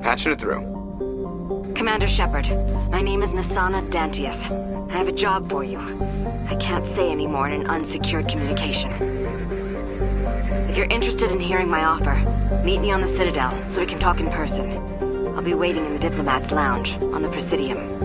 Patching it through. Commander Shepard, my name is Nasana Dantius. I have a job for you. I can't say any more in an unsecured communication. If you're interested in hearing my offer, meet me on the Citadel so we can talk in person. I'll be waiting in the Diplomat's Lounge on the Presidium.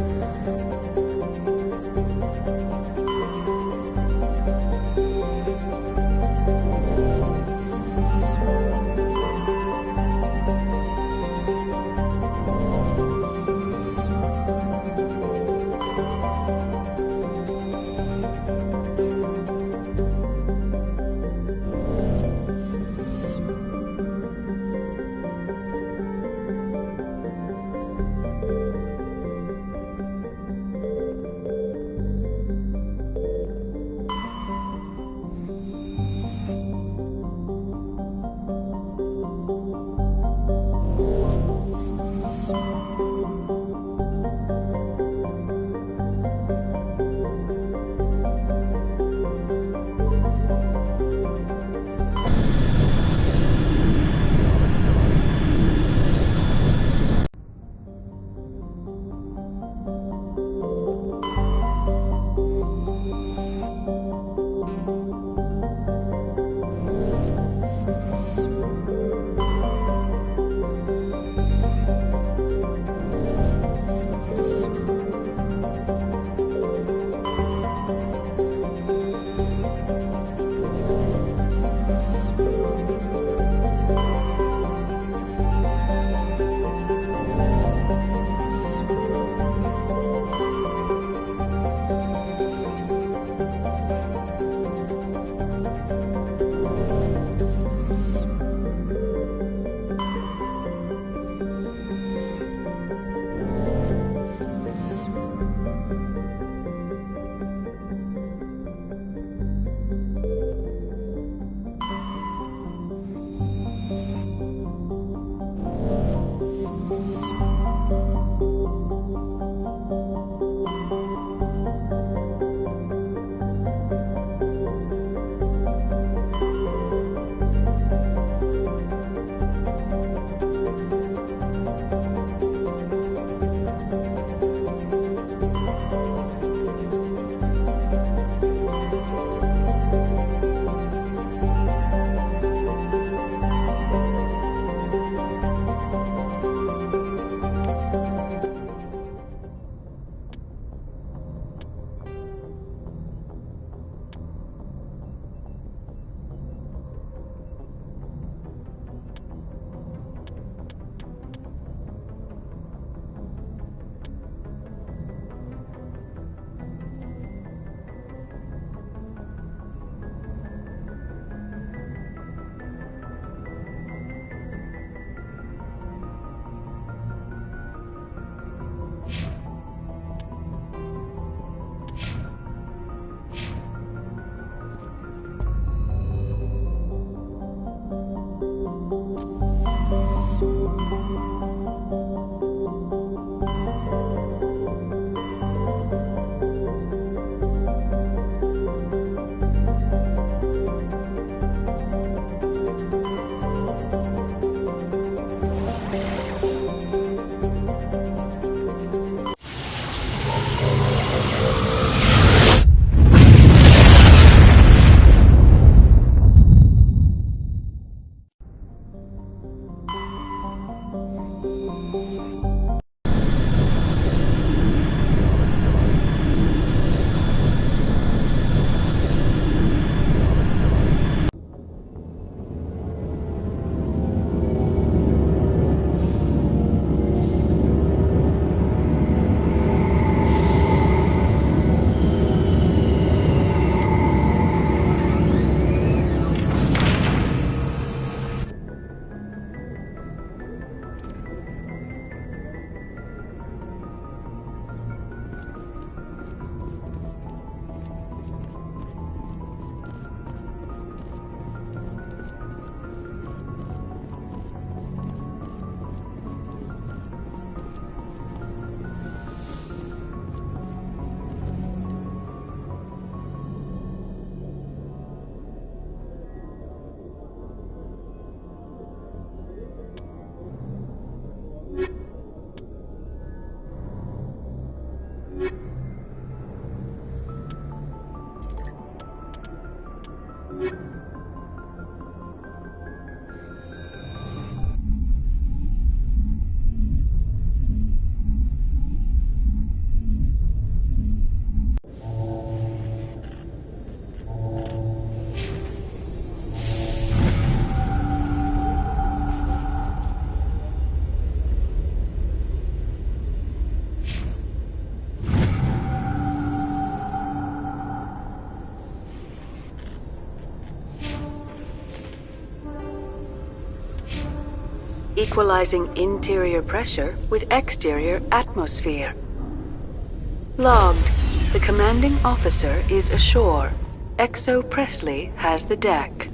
equalizing interior pressure with exterior atmosphere. Logged. The commanding officer is ashore. Exo Presley has the deck.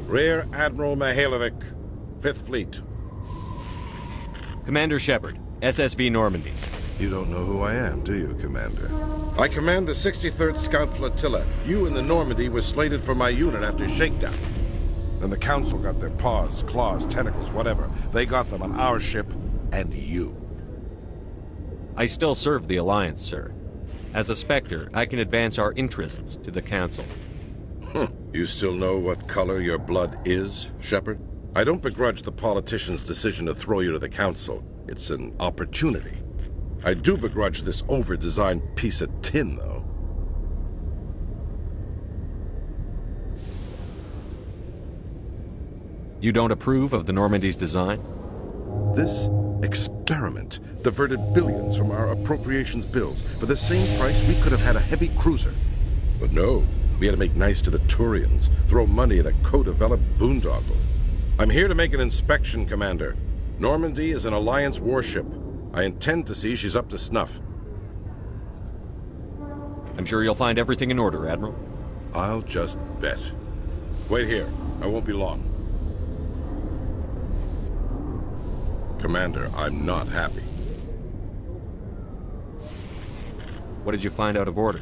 Rear Admiral Mihailovic, 5th Fleet. Commander Shepard, SSV Normandy. You don't know who I am, do you, Commander? I command the 63rd Scout Flotilla. You and the Normandy were slated for my unit after shakedown. Then the Council got their paws, claws, tentacles, whatever. They got them on our ship, and you. I still serve the Alliance, sir. As a Spectre, I can advance our interests to the Council. You still know what color your blood is, Shepard? I don't begrudge the politician's decision to throw you to the Council. It's an opportunity. I do begrudge this over-designed piece of tin, though. You don't approve of the Normandy's design? This experiment diverted billions from our appropriations bills. For the same price, we could have had a heavy cruiser. But no, we had to make nice to the Turians, throw money at a co-developed boondoggle. I'm here to make an inspection, Commander. Normandy is an Alliance warship. I intend to see she's up to snuff. I'm sure you'll find everything in order, Admiral. I'll just bet. Wait here. I won't be long. Commander, I'm not happy. What did you find out of order?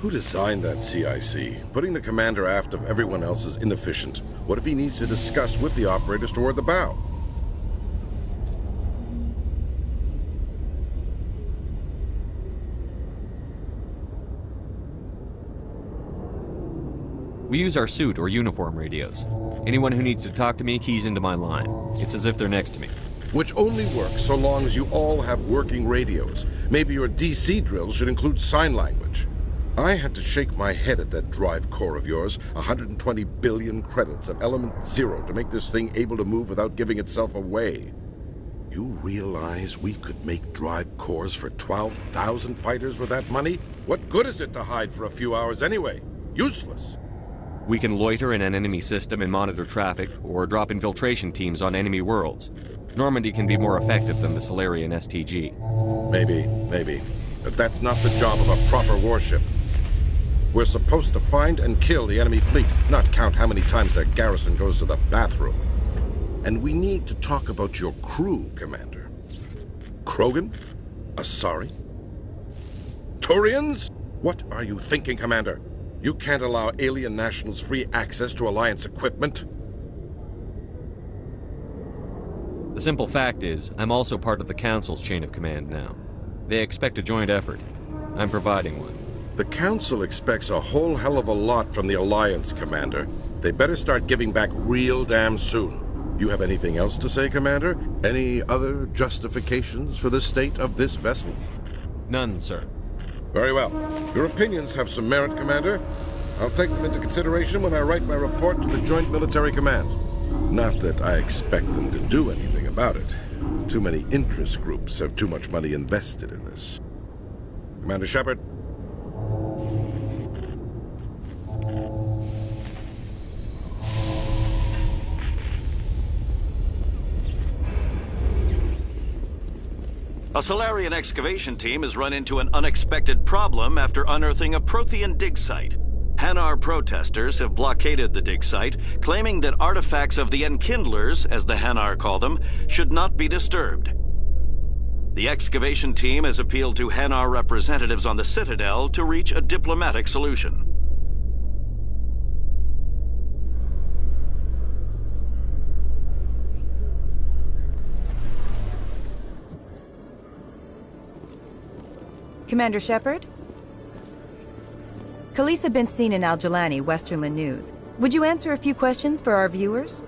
Who designed that CIC? Putting the commander aft of everyone else is inefficient. What if he needs to discuss with the operators toward the bow? We use our suit or uniform radios. Anyone who needs to talk to me keys into my line. It's as if they're next to me. Which only works so long as you all have working radios. Maybe your DC drills should include sign language. I had to shake my head at that drive core of yours. 120 billion credits of element 0 to make this thing able to move without giving itself away. You realize we could make drive cores for 12,000 fighters with that money? What good is it to hide for a few hours anyway? Useless. We can loiter in an enemy system and monitor traffic, or drop infiltration teams on enemy worlds. Normandy can be more effective than the Solarian STG. Maybe. But that's not the job of a proper warship. We're supposed to find and kill the enemy fleet, not count how many times their garrison goes to the bathroom. And we need to talk about your crew, Commander. Krogan? Asari? Turians? What are you thinking, Commander? You can't allow alien nationals free access to Alliance equipment. The simple fact is, I'm also part of the Council's chain of command now. They expect a joint effort. I'm providing one. The Council expects a whole hell of a lot from the Alliance, Commander. They better start giving back real damn soon. You have anything else to say, Commander? Any other justifications for the state of this vessel? None, sir. Very well. Your opinions have some merit, Commander. I'll take them into consideration when I write my report to the Joint Military Command. Not that I expect them to do anything about it. Too many interest groups have too much money invested in this. Commander Shepard? A Solarian excavation team has run into an unexpected problem after unearthing a Prothean dig site. Hanar protesters have blockaded the dig site, claiming that artifacts of the Enkindlers, as the Hanar call them, should not be disturbed. The excavation team has appealed to Hanar representatives on the Citadel to reach a diplomatic solution. Commander Shepard? Khaleesa been seen in Al-Jalani, Westerland News. Would you answer a few questions for our viewers?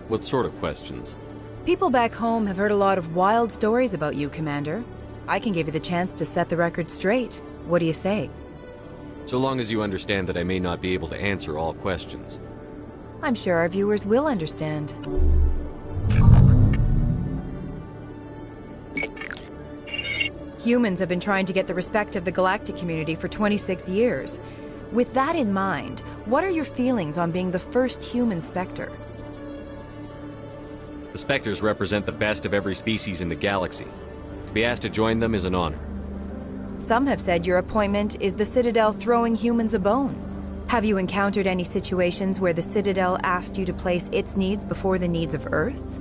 What sort of questions? People back home have heard a lot of wild stories about you, Commander. I can give you the chance to set the record straight. What do you say? So long as you understand that I may not be able to answer all questions. I'm sure our viewers will understand. Humans have been trying to get the respect of the galactic community for 26 years. With that in mind, what are your feelings on being the first human Spectre? The Spectres represent the best of every species in the galaxy. To be asked to join them is an honor. Some have said your appointment is the Citadel throwing humans a bone. Have you encountered any situations where the Citadel asked you to place its needs before the needs of Earth?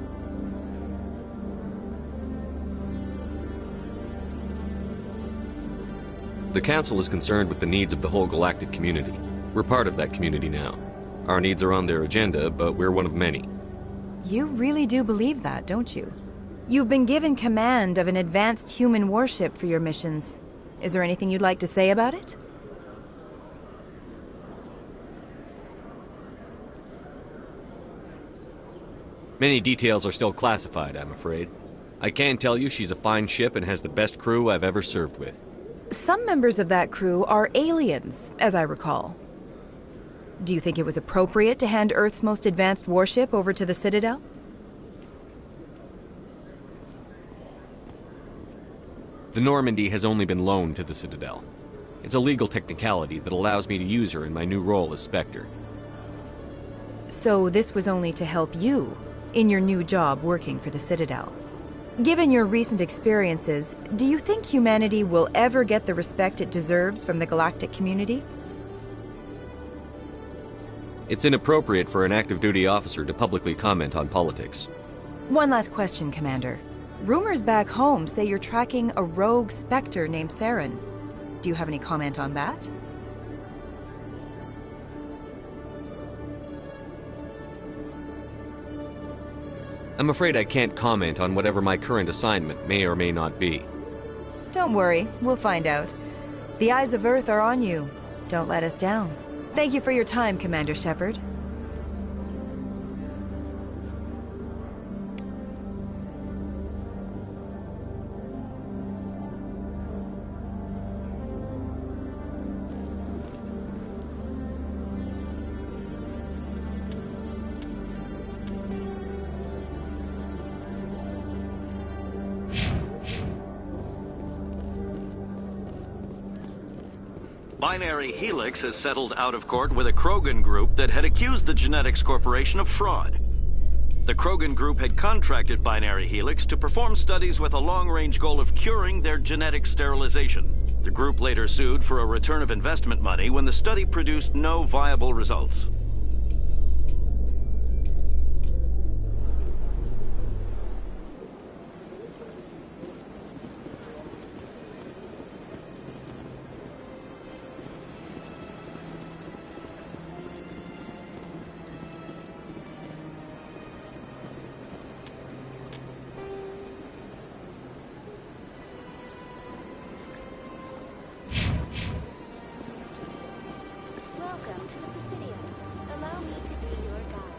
The Council is concerned with the needs of the whole galactic community. We're part of that community now. Our needs are on their agenda, but we're one of many. You really do believe that, don't you? You've been given command of an advanced human warship for your missions. Is there anything you'd like to say about it? Many details are still classified, I'm afraid. I can tell you she's a fine ship and has the best crew I've ever served with. Some members of that crew are aliens, as I recall. Do you think it was appropriate to hand Earth's most advanced warship over to the Citadel? The Normandy has only been loaned to the Citadel. It's a legal technicality that allows me to use her in my new role as Spectre. So this was only to help you in your new job working for the Citadel. Given your recent experiences, do you think humanity will ever get the respect it deserves from the galactic community? It's inappropriate for an active duty officer to publicly comment on politics. One last question, Commander. Rumors back home say you're tracking a rogue Spectre named Saren. Do you have any comment on that? I'm afraid I can't comment on whatever my current assignment may or may not be. Don't worry, we'll find out. The eyes of Earth are on you. Don't let us down. Thank you for your time, Commander Shepard. Binary Helix has settled out of court with a Krogan group that had accused the Genetics Corporation of fraud. The Krogan group had contracted Binary Helix to perform studies with a long-range goal of curing their genetic sterilization. The group later sued for a return of investment money when the study produced no viable results. Welcome to the Presidium. Allow me to be your guide.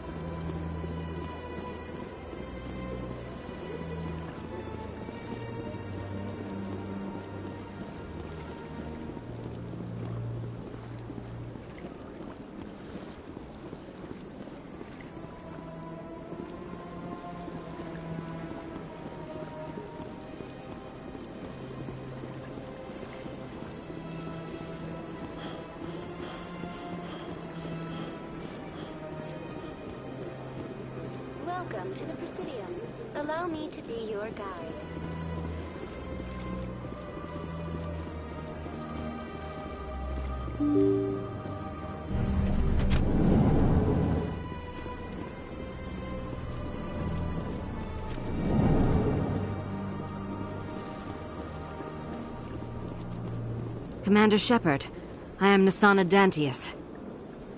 Welcome to the Presidium. Allow me to be your guide. Commander Shepard, I am Nasana Dantius.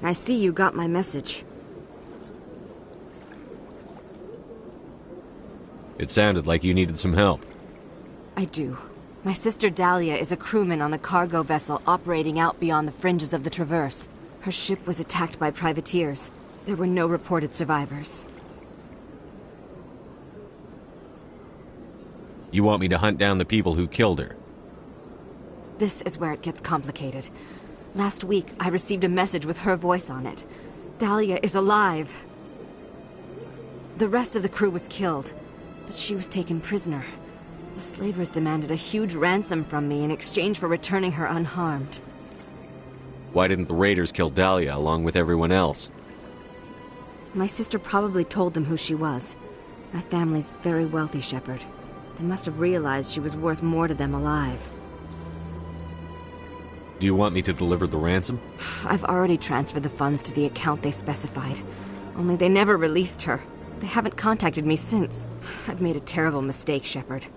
I see you got my message. It sounded like you needed some help. I do. My sister Dahlia is a crewman on the cargo vessel operating out beyond the fringes of the Traverse. Her ship was attacked by privateers. There were no reported survivors. You want me to hunt down the people who killed her? This is where it gets complicated. Last week, I received a message with her voice on it. Dahlia is alive. The rest of the crew was killed, but she was taken prisoner. The slavers demanded a huge ransom from me in exchange for returning her unharmed. Why didn't the raiders kill Dahlia along with everyone else? My sister probably told them who she was. My family's very wealthy, Shepard. They must have realized she was worth more to them alive. Do you want me to deliver the ransom? I've already transferred the funds to the account they specified. Only they never released her. They haven't contacted me since. I've made a terrible mistake, Shepard.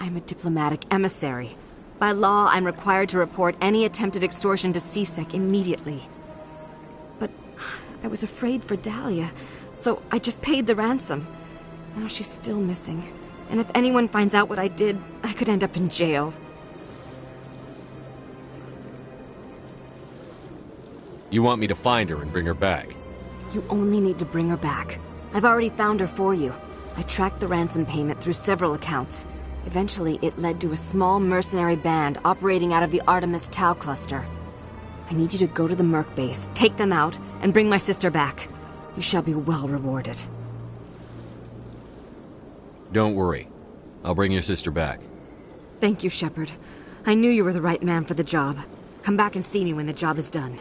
I'm a diplomatic emissary. By law, I'm required to report any attempted extortion to CSEC immediately. But I was afraid for Dahlia, so I just paid the ransom. Now she's still missing. And if anyone finds out what I did, I could end up in jail. You want me to find her and bring her back? You only need to bring her back. I've already found her for you. I tracked the ransom payment through several accounts. Eventually, it led to a small mercenary band operating out of the Artemis Tau cluster. I need you to go to the Merc base, take them out, and bring my sister back. You shall be well rewarded. Don't worry. I'll bring your sister back. Thank you, Shepard. I knew you were the right man for the job. Come back and see me when the job is done.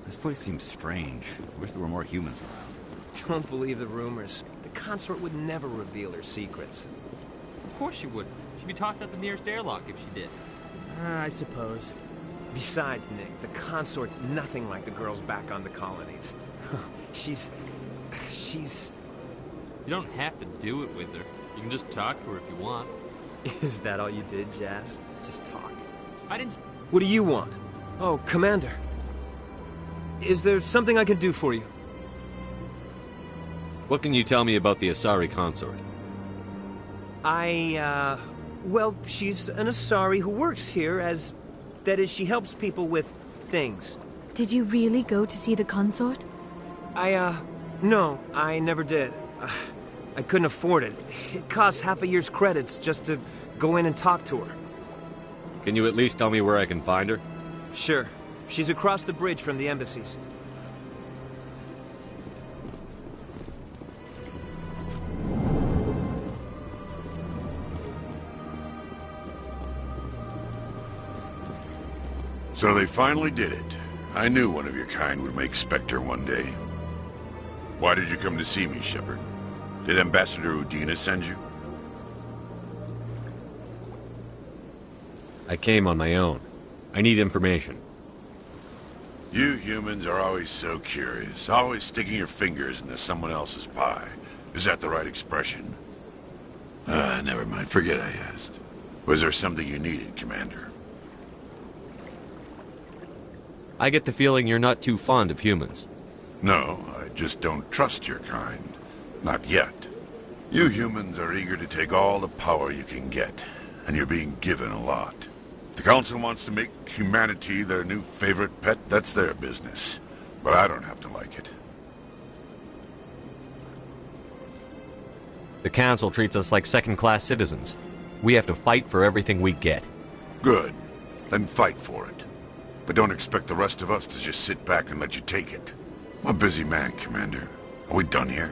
This place seems strange. I wish there were more humans around. Don't believe the rumors. The consort would never reveal her secrets. Of course she wouldn't. She'd be tossed out the nearest airlock if she did. I suppose. Besides, Nick, the consort's nothing like the girls back on the colonies. She's... You don't have to do it with her. You can just talk to her if you want. Is that all you did, Jazz? Just talk? I didn't... What do you want? Oh, Commander. Is there something I can do for you? What can you tell me about the Asari consort? Well, she's an Asari who works here as... That is, she helps people with things. Did you really go to see the consort? No, I never did. I couldn't afford it. It costs half a year's credits just to go in and talk to her. Can you at least tell me where I can find her? Sure. She's across the bridge from the embassies. So they finally did it. I knew one of your kind would make Spectre one day. Why did you come to see me, Shepard? Did Ambassador Udina send you? I came on my own. I need information. You humans are always so curious, always sticking your fingers into someone else's pie. Is that the right expression? Never mind. Forget I asked. Was there something you needed, Commander? I get the feeling you're not too fond of humans. No, I just don't trust your kind. Not yet. You humans are eager to take all the power you can get, and you're being given a lot. If the Council wants to make humanity their new favorite pet, that's their business. But I don't have to like it. The Council treats us like second-class citizens. We have to fight for everything we get. Good. Then fight for it. But don't expect the rest of us to just sit back and let you take it. I'm a busy man, Commander. Are we done here?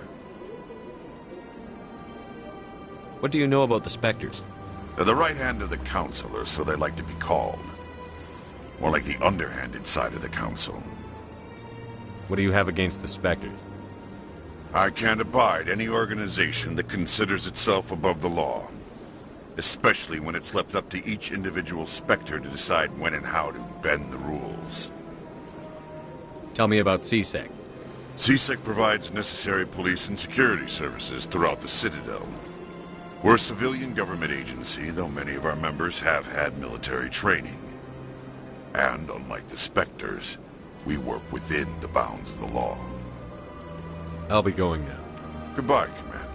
What do you know about the Spectres? They're the right hand of the Council, or so they like to be called. More like the underhanded side of the Council. What do you have against the Spectres? I can't abide any organization that considers itself above the law. Especially when it's left up to each individual Spectre to decide when and how to bend the rules. Tell me about CSEC. CSEC provides necessary police and security services throughout the Citadel. We're a civilian government agency, though many of our members have had military training. And unlike the Spectres, we work within the bounds of the law. I'll be going now. Goodbye, Commander.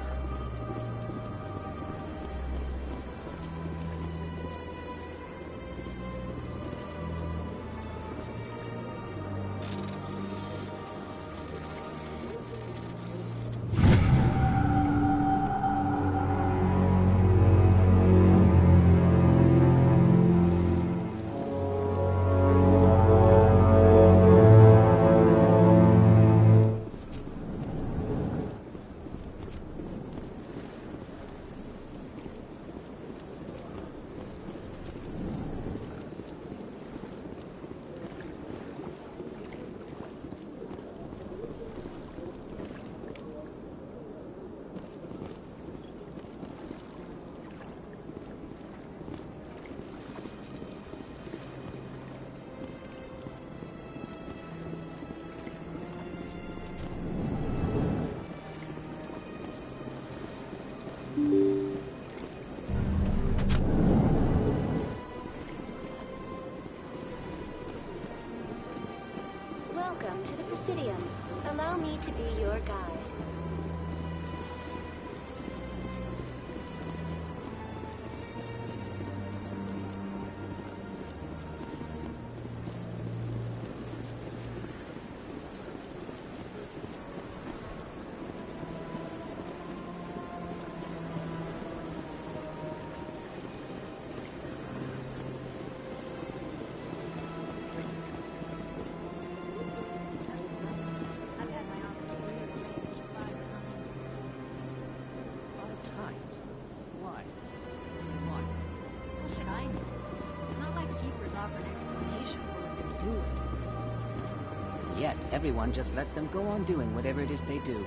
an explanation for what they're doing. Yet, everyone just lets them go on doing whatever it is they do.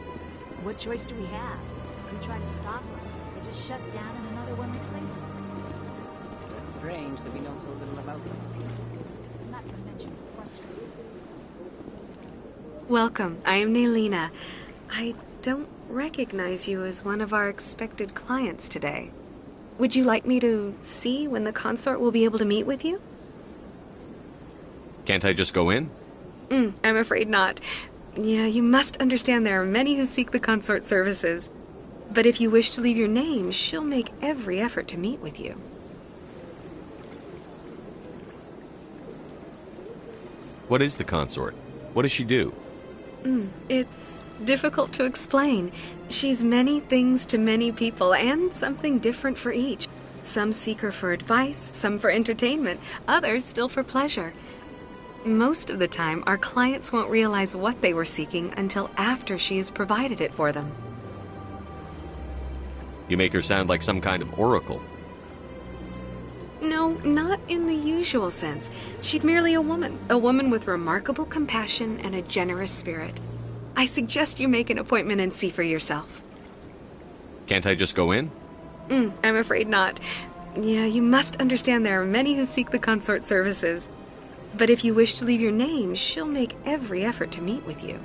What choice do we have? If we try to stop them, they just shut down and another one replaces them. It's strange that we know so little about them. Not to mention frustrating. Welcome. I am Naylina. I don't recognize you as one of our expected clients today. Would you like me to see when the consort will be able to meet with you? Can't I just go in? I'm afraid not. Yeah, you must understand there are many who seek the consort services. But if you wish to leave your name, she'll make every effort to meet with you. What is the consort? What does she do? It's difficult to explain. She's many things to many people, and something different for each. Some seek her for advice, some for entertainment, others still for pleasure. Most of the time, our clients won't realize what they were seeking until after she has provided it for them. You make her sound like some kind of oracle. No, not in the usual sense. She's merely a woman with remarkable compassion and a generous spirit. I suggest you make an appointment and see for yourself. Can't I just go in? I'm afraid not. Yeah, you must understand there are many who seek the consort services. But if you wish to leave your name, she'll make every effort to meet with you.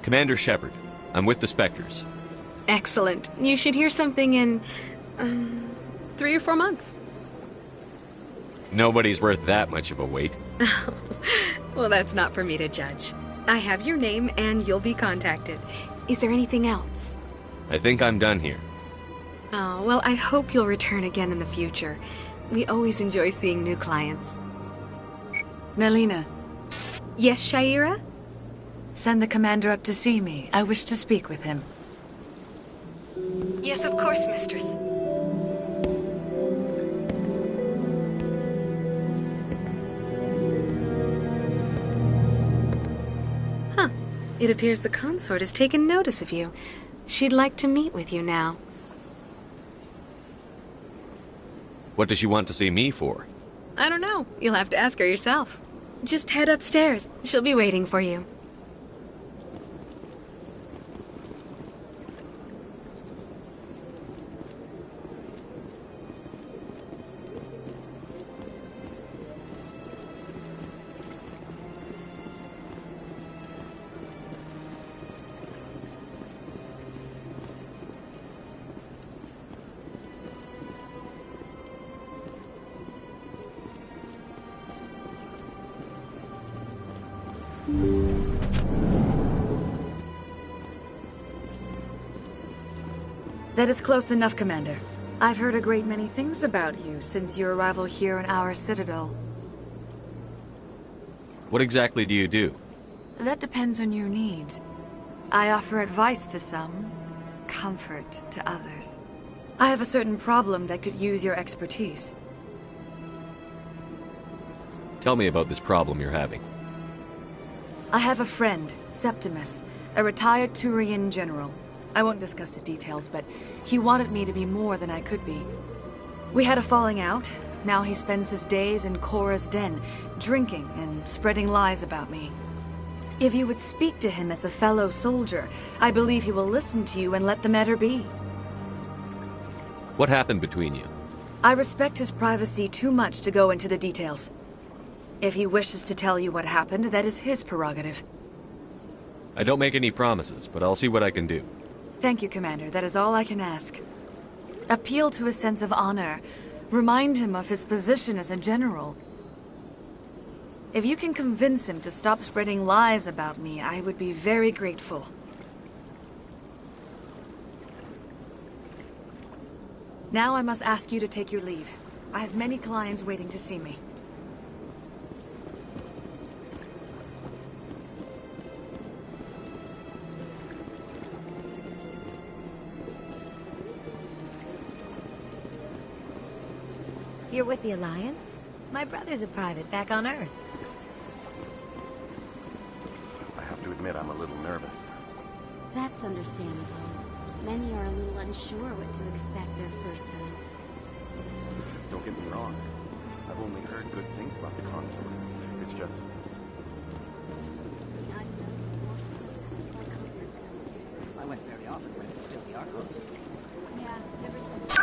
Commander Shepard. I'm with the Spectres. Excellent. You should hear something in 3 or 4 months. Nobody's worth that much of a wait. Well, that's not for me to judge. I have your name and you'll be contacted. Is there anything else? I think I'm done here. Oh, well, I hope you'll return again in the future. We always enjoy seeing new clients. Naylina. Yes, Shaira? Send the commander up to see me. I wish to speak with him. Yes, of course, mistress. It appears the consort has taken notice of you. She'd like to meet with you now. What does she want to see me for? I don't know. You'll have to ask her yourself. Just head upstairs. She'll be waiting for you. That is close enough, Commander. I've heard a great many things about you since your arrival here in our citadel. What exactly do you do? That depends on your needs. I offer advice to some, comfort to others. I have a certain problem that could use your expertise. Tell me about this problem you're having. I have a friend, Septimus, a retired Turian general. I won't discuss the details, but he wanted me to be more than I could be. We had a falling out. Now he spends his days in Korra's den, drinking and spreading lies about me. If you would speak to him as a fellow soldier, I believe he will listen to you and let the matter be. What happened between you? I respect his privacy too much to go into the details. If he wishes to tell you what happened, that is his prerogative. I don't make any promises, but I'll see what I can do. Thank you, Commander. That is all I can ask. Appeal to his sense of honor. Remind him of his position as a general. If you can convince him to stop spreading lies about me, I would be very grateful. Now I must ask you to take your leave. I have many clients waiting to see me. You're with the Alliance? My brother's a private back on Earth. I have to admit I'm a little nervous. That's understandable. Many are a little unsure what to expect their first time. Don't get me wrong. I've only heard good things about the consort. It's just... I went very often when it was still the Archon. Yeah, ever since.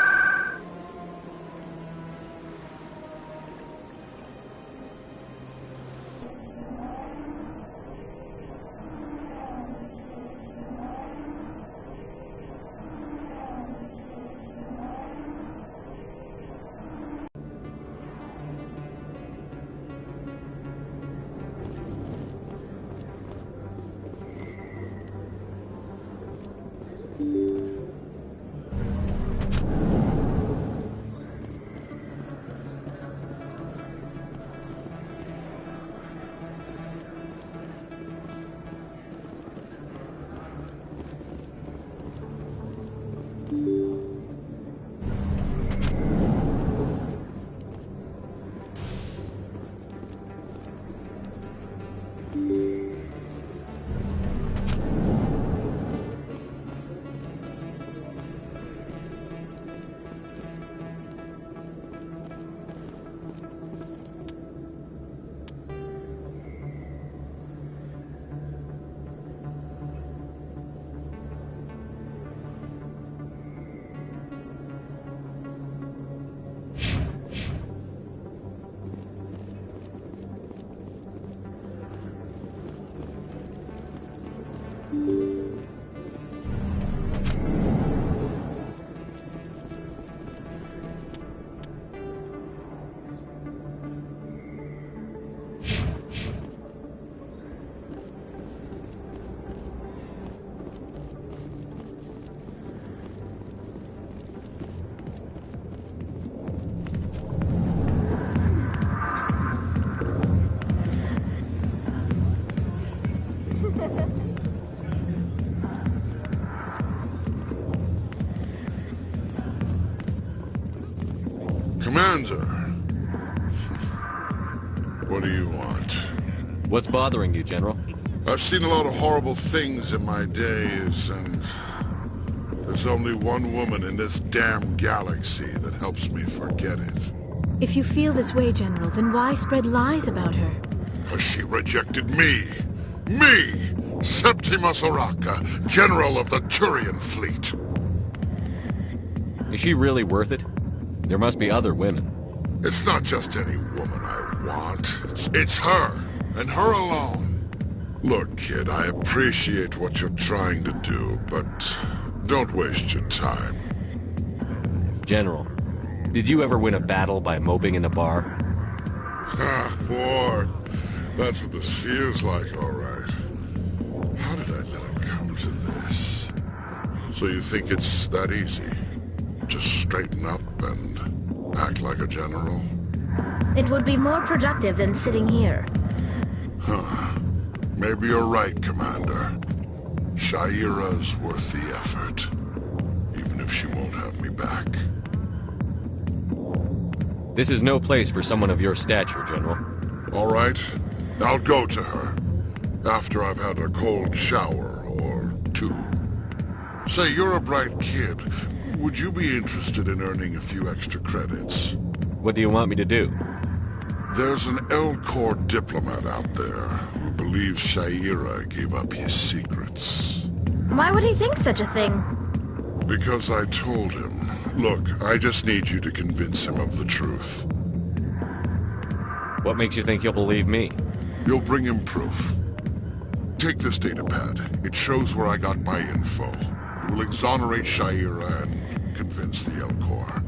Commander! What do you want? What's bothering you, General? I've seen a lot of horrible things in my days, and there's only one woman in this damn galaxy that helps me forget it. If you feel this way, General, then why spread lies about her? Because she rejected me! Me! Septimus Oraka, General of the Turian Fleet! Is she really worth it? There must be other women. It's not just any woman I want. It's her, and her alone. Look, kid, I appreciate what you're trying to do, but don't waste your time. General, did you ever win a battle by moping in a bar? Ha, boy. That's what this feels like, all right. How did I let it come to this? So you think it's that easy? Just straighten up and act like a general? It would be more productive than sitting here. Huh. Maybe you're right, Commander. Shaira's worth the effort. Even if she won't have me back. This is no place for someone of your stature, General. All right. I'll go to her. After I've had a cold shower or two. Say, you're a bright kid. Would you be interested in earning a few extra credits? What do you want me to do? There's an L-Corps diplomat out there who believes Shaira gave up his secrets. Why would he think such a thing? Because I told him. Look, I just need you to convince him of the truth. What makes you think he'll believe me? You'll bring him proof. Take this datapad. It shows where I got my info. It will exonerate Shaira and convince the L-Corps.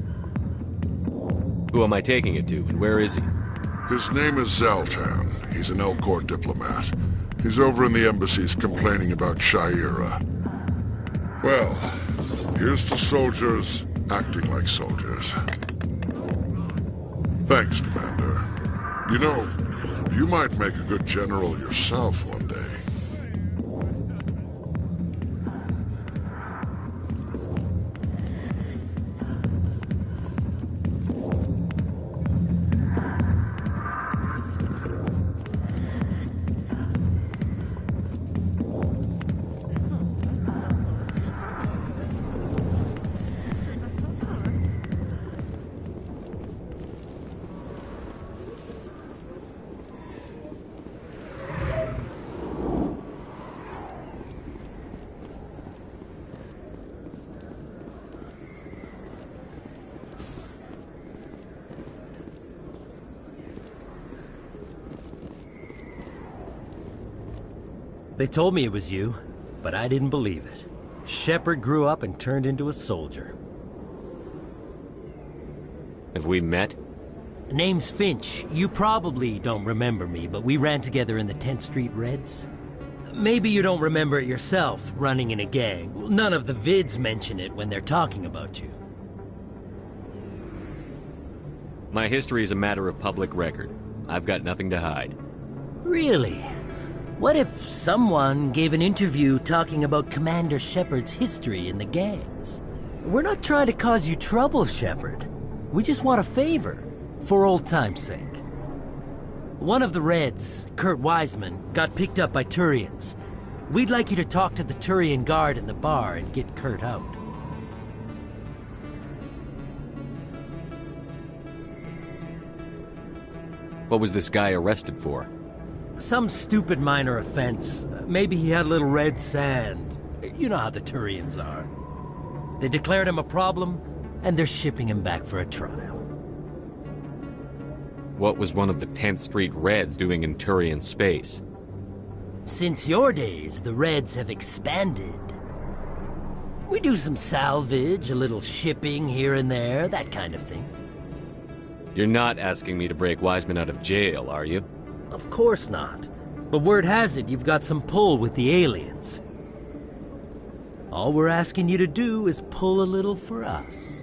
Who am I taking it to, and where is he? His name is Zaltan. He's an L-Corps diplomat. He's over in the embassies complaining about Shaira. Well, here's to soldiers acting like soldiers. Thanks, Commander. You know, you might make a good general yourself one day. They told me it was you, but I didn't believe it. Shepard grew up and turned into a soldier. Have we met? Name's Finch. You probably don't remember me, but we ran together in the 10th Street Reds. Maybe you don't remember it yourself, running in a gang. None of the vids mention it when they're talking about you. My history is a matter of public record. I've got nothing to hide. Really? What if someone gave an interview talking about Commander Shepard's history in the gangs? We're not trying to cause you trouble, Shepard. We just want a favor, for old time's sake. One of the Reds, Kurt Wiseman, got picked up by Turians. We'd like you to talk to the Turian guard in the bar and get Kurt out. What was this guy arrested for? Some stupid minor offense. Maybe he had a little red sand. You know how the Turians are. They declared him a problem, and they're shipping him back for a trial. What was one of the 10th Street Reds doing in Turian space? Since your days, the Reds have expanded. We do some salvage, a little shipping here and there, that kind of thing. You're not asking me to break Wiseman out of jail, are you? Of course not. But word has it you've got some pull with the aliens. All we're asking you to do is pull a little for us.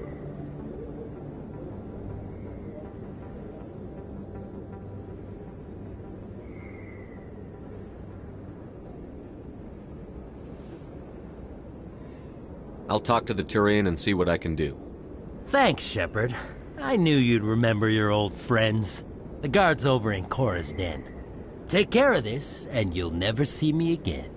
I'll talk to the Turian and see what I can do. Thanks, Shepard. I knew you'd remember your old friends. The guard's over in Cora's den. Take care of this, and you'll never see me again.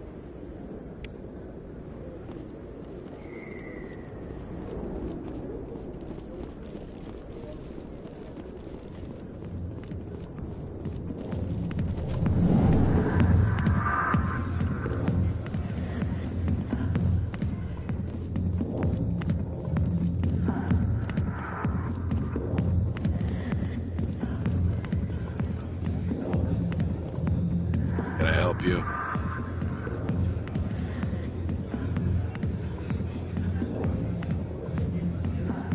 You.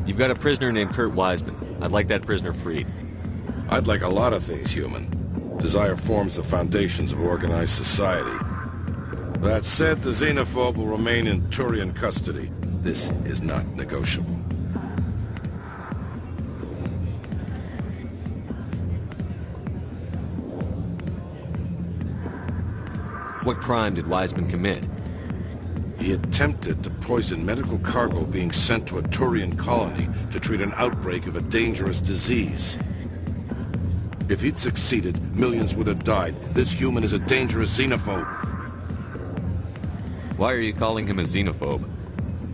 You've got a prisoner named Kurt Wiseman. I'd like that prisoner freed. I'd like a lot of things, human. Desire forms the foundations of organized society. That said, the xenophobe will remain in Turian custody. This is not negotiable. What crime did Wiseman commit? He attempted to poison medical cargo being sent to a Turian colony to treat an outbreak of a dangerous disease. If he'd succeeded, millions would have died. This human is a dangerous xenophobe. Why are you calling him a xenophobe?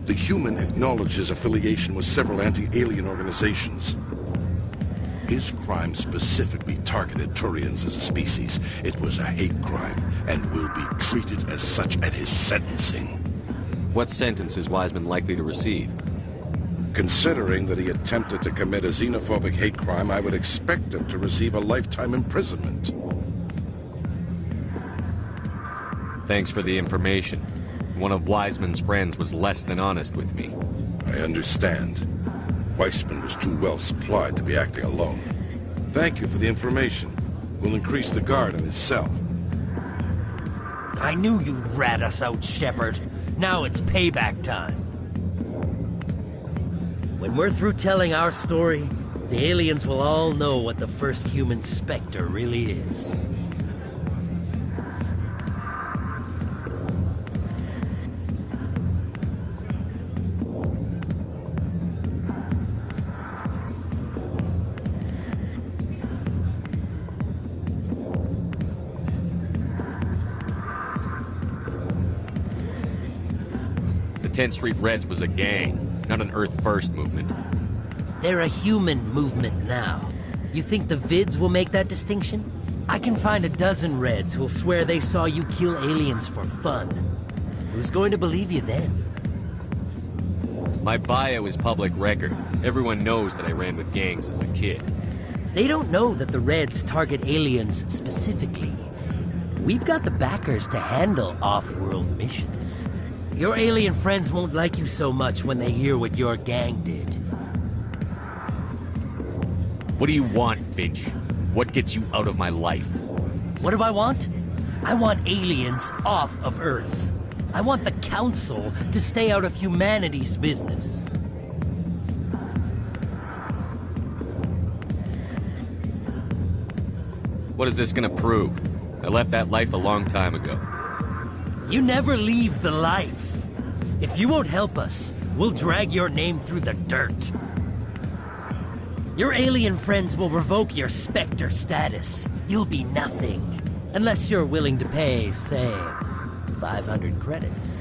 The human acknowledged his affiliation with several anti-alien organizations. His crime specifically targeted Turians as a species. It was a hate crime, and will be treated as such at his sentencing. What sentence is Wiseman likely to receive? Considering that he attempted to commit a xenophobic hate crime, I would expect him to receive a lifetime imprisonment. Thanks for the information. One of Wiseman's friends was less than honest with me. I understand. Weissman was too well supplied to be acting alone. Thank you for the information. We'll increase the guard in his cell. I knew you'd rat us out, Shepard. Now it's payback time. When we're through telling our story, the aliens will all know what the first human Spectre really is. The 10th Street Reds was a gang, not an Earth First movement. They're a human movement now. You think the vids will make that distinction? I can find a dozen Reds who'll swear they saw you kill aliens for fun. Who's going to believe you then? My bio is public record. Everyone knows that I ran with gangs as a kid. They don't know that the Reds target aliens specifically. We've got the backers to handle off-world missions. Your alien friends won't like you so much when they hear what your gang did. What do you want, Finch? What gets you out of my life? What do I want? I want aliens off of Earth. I want the Council to stay out of humanity's business. What is this gonna prove? I left that life a long time ago. You never leave the life. If you won't help us, we'll drag your name through the dirt. Your alien friends will revoke your Spectre status. You'll be nothing. Unless you're willing to pay, say, 500 credits.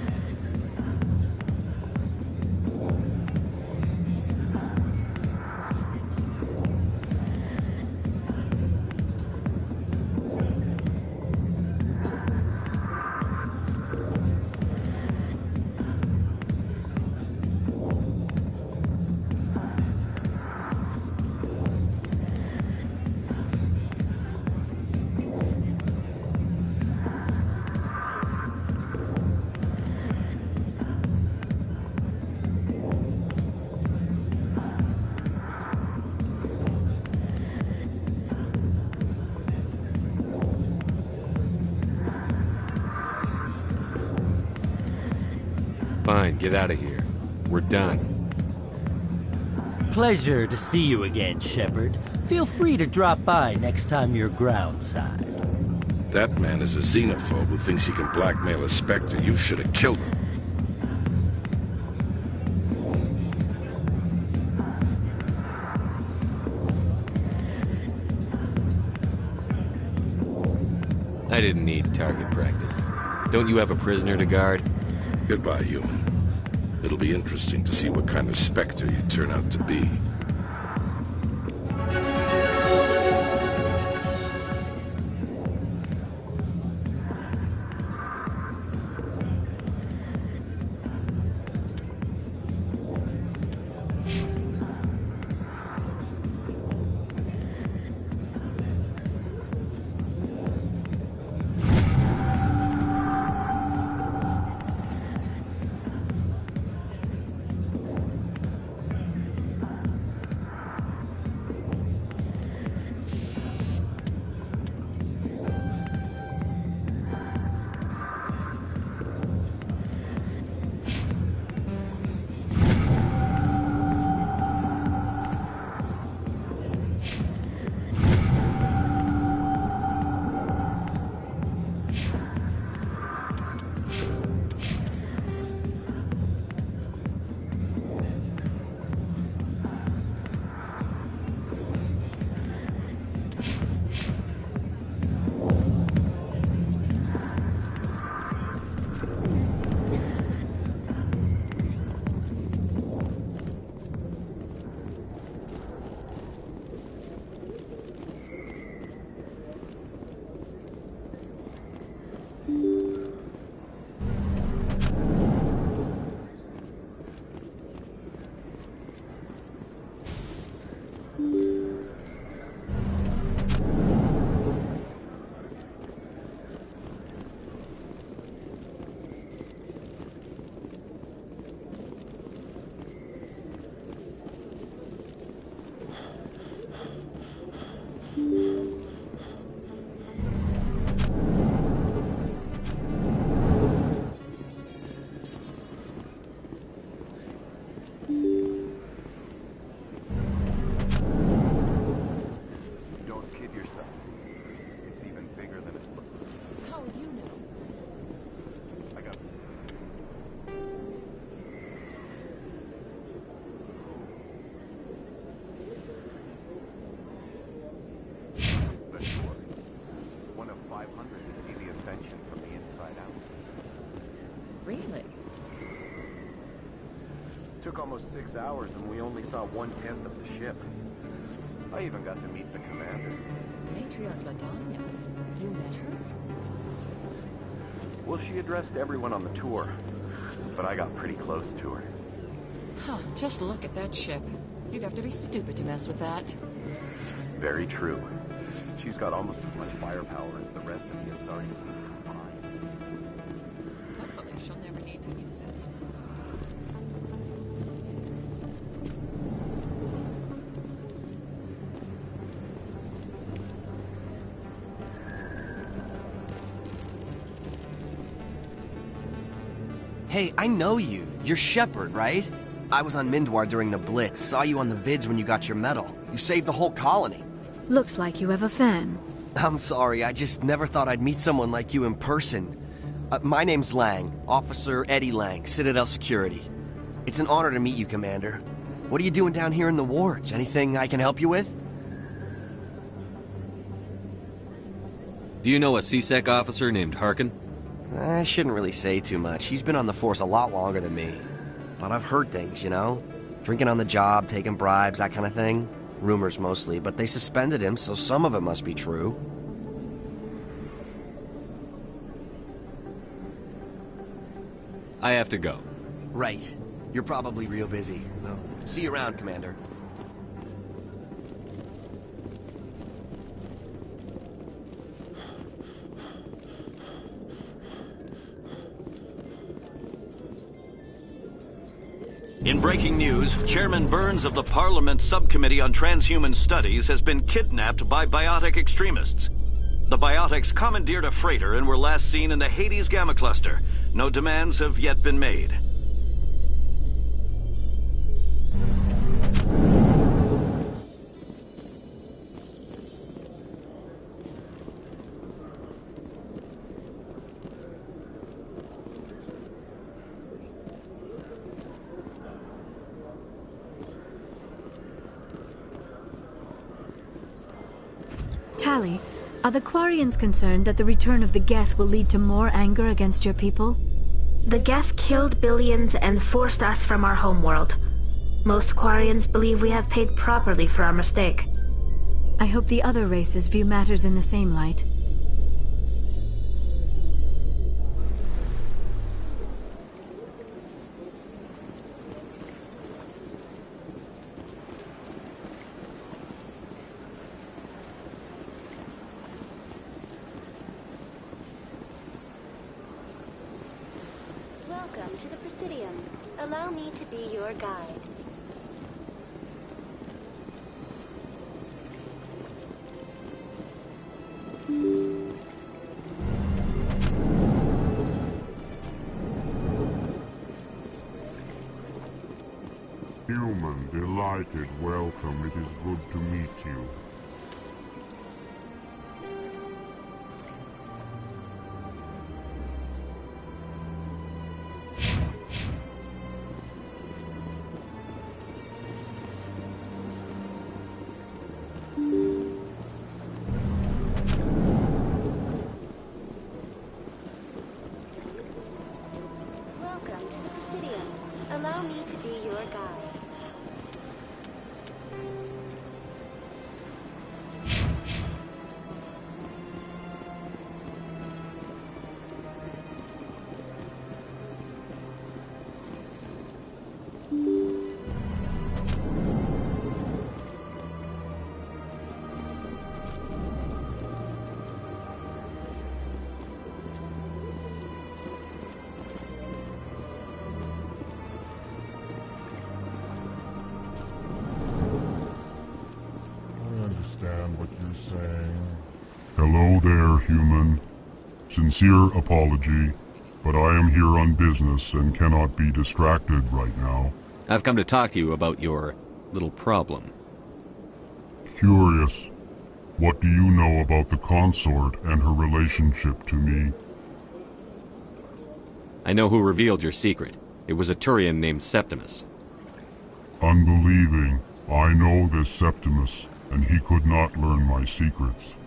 Fine, get out of here. We're done. Pleasure to see you again, Shepard. Feel free to drop by next time you're groundside. That man is a xenophobe who thinks he can blackmail a Spectre. You should have killed him. I didn't need target practice. Don't you have a prisoner to guard? Goodbye, human. It'll be interesting to see what kind of Spectre you turn out to be. Took almost 6 hours and we only saw 1/10 of the ship. I even got to meet the commander. Matriarch Ladanya. You met her? Well, she addressed everyone on the tour, but I got pretty close to her. Huh, just look at that ship. You'd have to be stupid to mess with that. Very true. She's got almost as much firepower as the rest of the Asari fleet combined. Hopefully she'll never need to use it. Hey, I know you. You're Shepard, right? I was on Mindwar during the Blitz. Saw you on the vids when you got your medal. You saved the whole colony. Looks like you have a fan. I'm sorry, I just never thought I'd meet someone like you in person. My name's Lang, Officer Eddie Lang, Citadel Security. It's an honor to meet you, Commander. What are you doing down here in the wards? Anything I can help you with? Do you know a C-Sec officer named Harkin? I shouldn't really say too much. He's been on the force a lot longer than me. But I've heard things, you know? Drinking on the job, taking bribes, that kind of thing. Rumors mostly, but they suspended him, so some of it must be true. I have to go. Right. You're probably real busy. Well, see you around, Commander. In breaking news, Chairman Burns of the Parliament Subcommittee on Transhuman Studies has been kidnapped by biotic extremists. The biotics commandeered a freighter and were last seen in the Hades Gamma Cluster. No demands have yet been made. Tali, are the Quarians concerned that the return of the Geth will lead to more anger against your people? The Geth killed billions and forced us from our homeworld. Most Quarians believe we have paid properly for our mistake. I hope the other races view matters in the same light. Welcome to the Presidium. Allow me to be your guide. Human, delighted, welcome. It is good to meet you. Welcome to the Presidium. Allow me to be your guide. What you're saying. Hello there, human. Sincere apology, but I am here on business and cannot be distracted right now. I've come to talk to you about your little problem. Curious. What do you know about the consort and her relationship to me? I know who revealed your secret. It was a Turian named Septimus. Unbelieving. I know this Septimus, and he could not learn my secrets.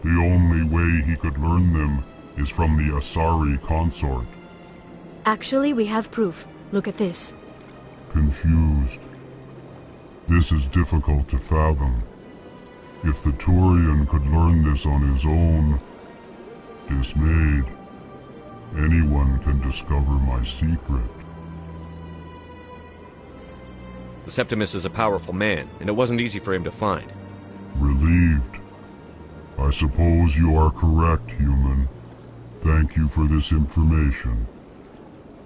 The only way he could learn them is from the Asari consort. Actually, we have proof. Look at this. Confused. This is difficult to fathom. If the Turian could learn this on his own, dismayed, anyone can discover my secret. Septimus is a powerful man, and it wasn't easy for him to find. Relieved. I I suppose you are correct, human. Thank you for this information.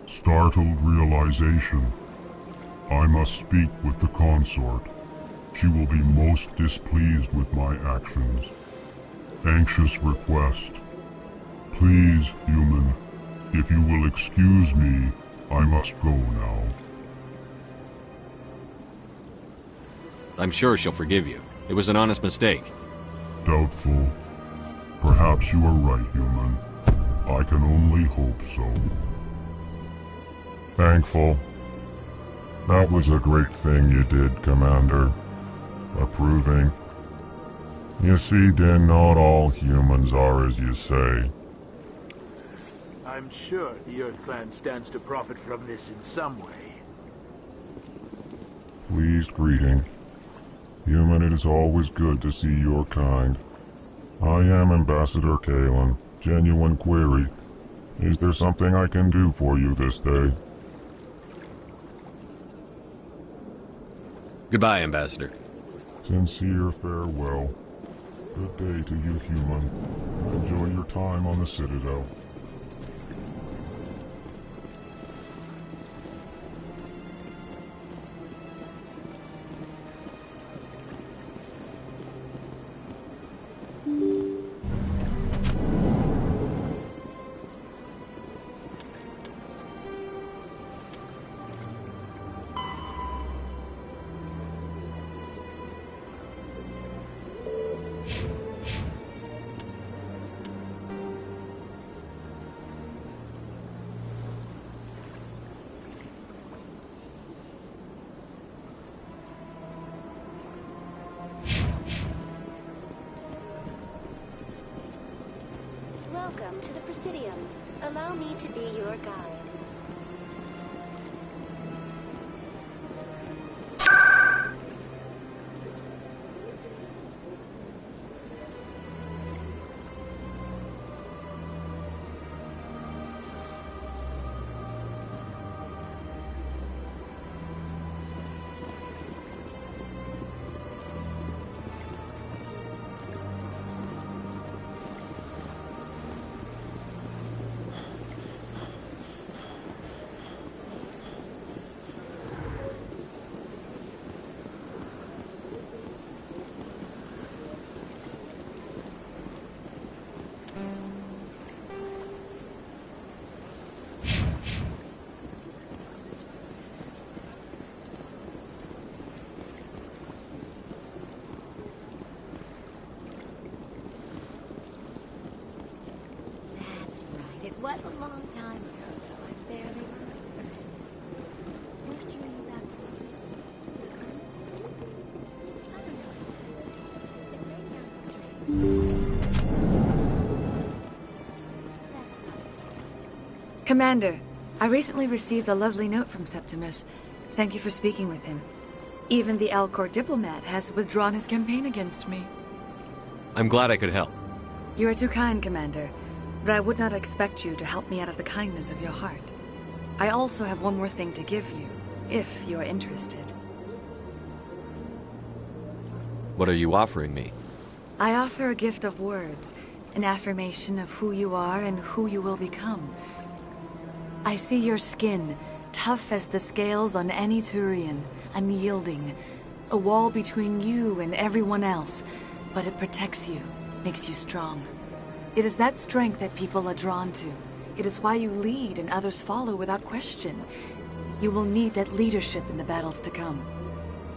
Startled realization. I must speak with the consort. She will be most displeased with my actions. Anxious request. Please, human, if you will excuse me, I must go now. I'm sure she'll forgive you. It was an honest mistake. Doubtful. Perhaps you are right, human. I can only hope so. Thankful. That was a great thing you did, Commander. Approving. You see, Din, not all humans are as you say. I'm sure the Earth Clan stands to profit from this in some way. Pleased greeting. Human, it is always good to see your kind. I am Ambassador Kalen. Genuine query. Is there something I can do for you this day? Goodbye, Ambassador. Sincere farewell. Good day to you, human. Enjoy your time on the Citadel. Welcome to the Presidium. Allow me to be your guide. It was a long time ago, though. I barely remember. What did you move out to the city? To the console? I don't know exactly. It may sound strange. That's not strange. Commander, I recently received a lovely note from Septimus. Thank you for speaking with him. Even the Alcor diplomat has withdrawn his campaign against me. I'm glad I could help. You are too kind, Commander. But I would not expect you to help me out of the kindness of your heart. I also have one more thing to give you, if you are interested. What are you offering me? I offer a gift of words, an affirmation of who you are and who you will become. I see your skin, tough as the scales on any Turian, unyielding, a wall between you and everyone else, but it protects you, makes you strong. It is that strength that people are drawn to. It is why you lead and others follow without question. You will need that leadership in the battles to come.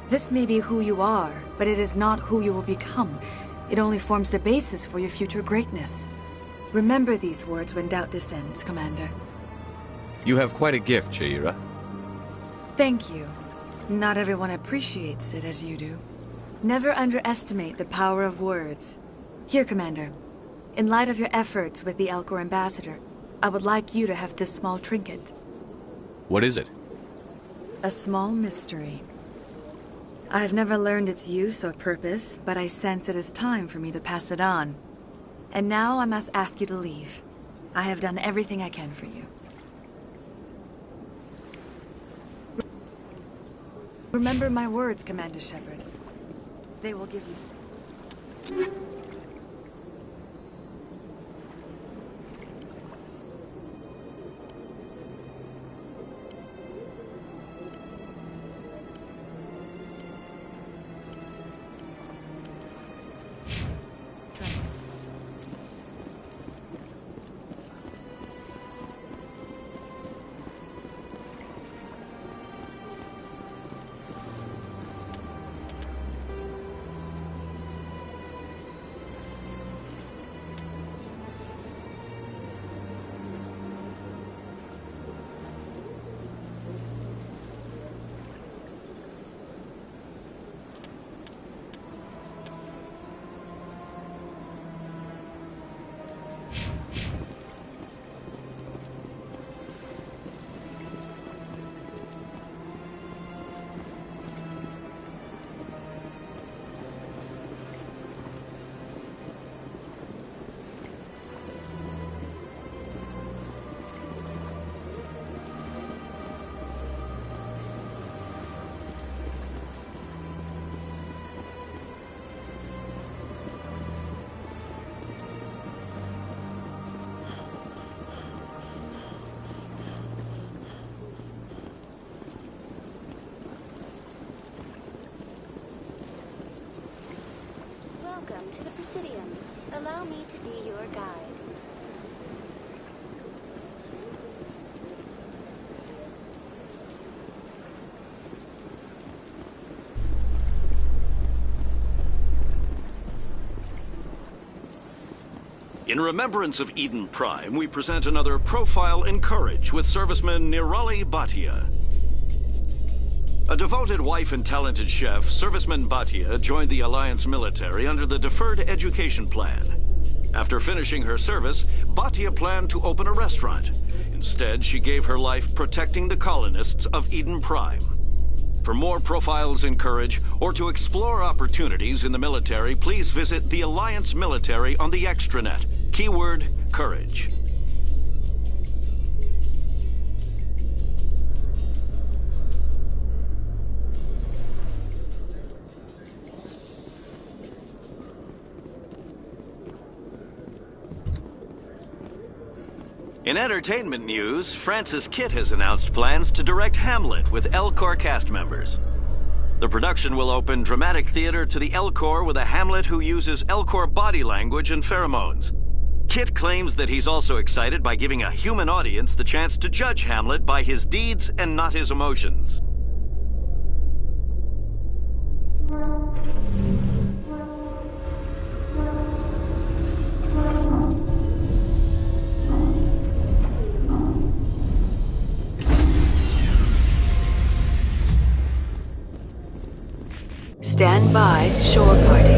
This may be who you are, but it is not who you will become. It only forms the basis for your future greatness. Remember these words when doubt descends, Commander. You have quite a gift, Shaira. Thank you. Not everyone appreciates it as you do. Never underestimate the power of words. Here, Commander. In light of your efforts with the Alcor ambassador, I would like you to have this small trinket. What is it? A small mystery. I have never learned its use or purpose, but I sense it is time for me to pass it on. And now I must ask you to leave. I have done everything I can for you. Remember my words, Commander Shepard. They will give you... Welcome to the Presidium. Allow me to be your guide. In remembrance of Eden Prime, we present another profile in courage with serviceman Nirali Bhatia. A devoted wife and talented chef, serviceman Bhatia joined the Alliance military under the Deferred Education Plan. After finishing her service, Bhatia planned to open a restaurant. Instead, she gave her life protecting the colonists of Eden Prime. For more profiles in courage, or to explore opportunities in the military, please visit the Alliance Military on the extranet. Keyword, courage. In entertainment news, Francis Kitt has announced plans to direct Hamlet with Elcor cast members. The production will open dramatic theater to the Elcor with a Hamlet who uses Elcor body language and pheromones. Kitt claims that he's also excited by giving a human audience the chance to judge Hamlet by his deeds and not his emotions. Stand by, shore party.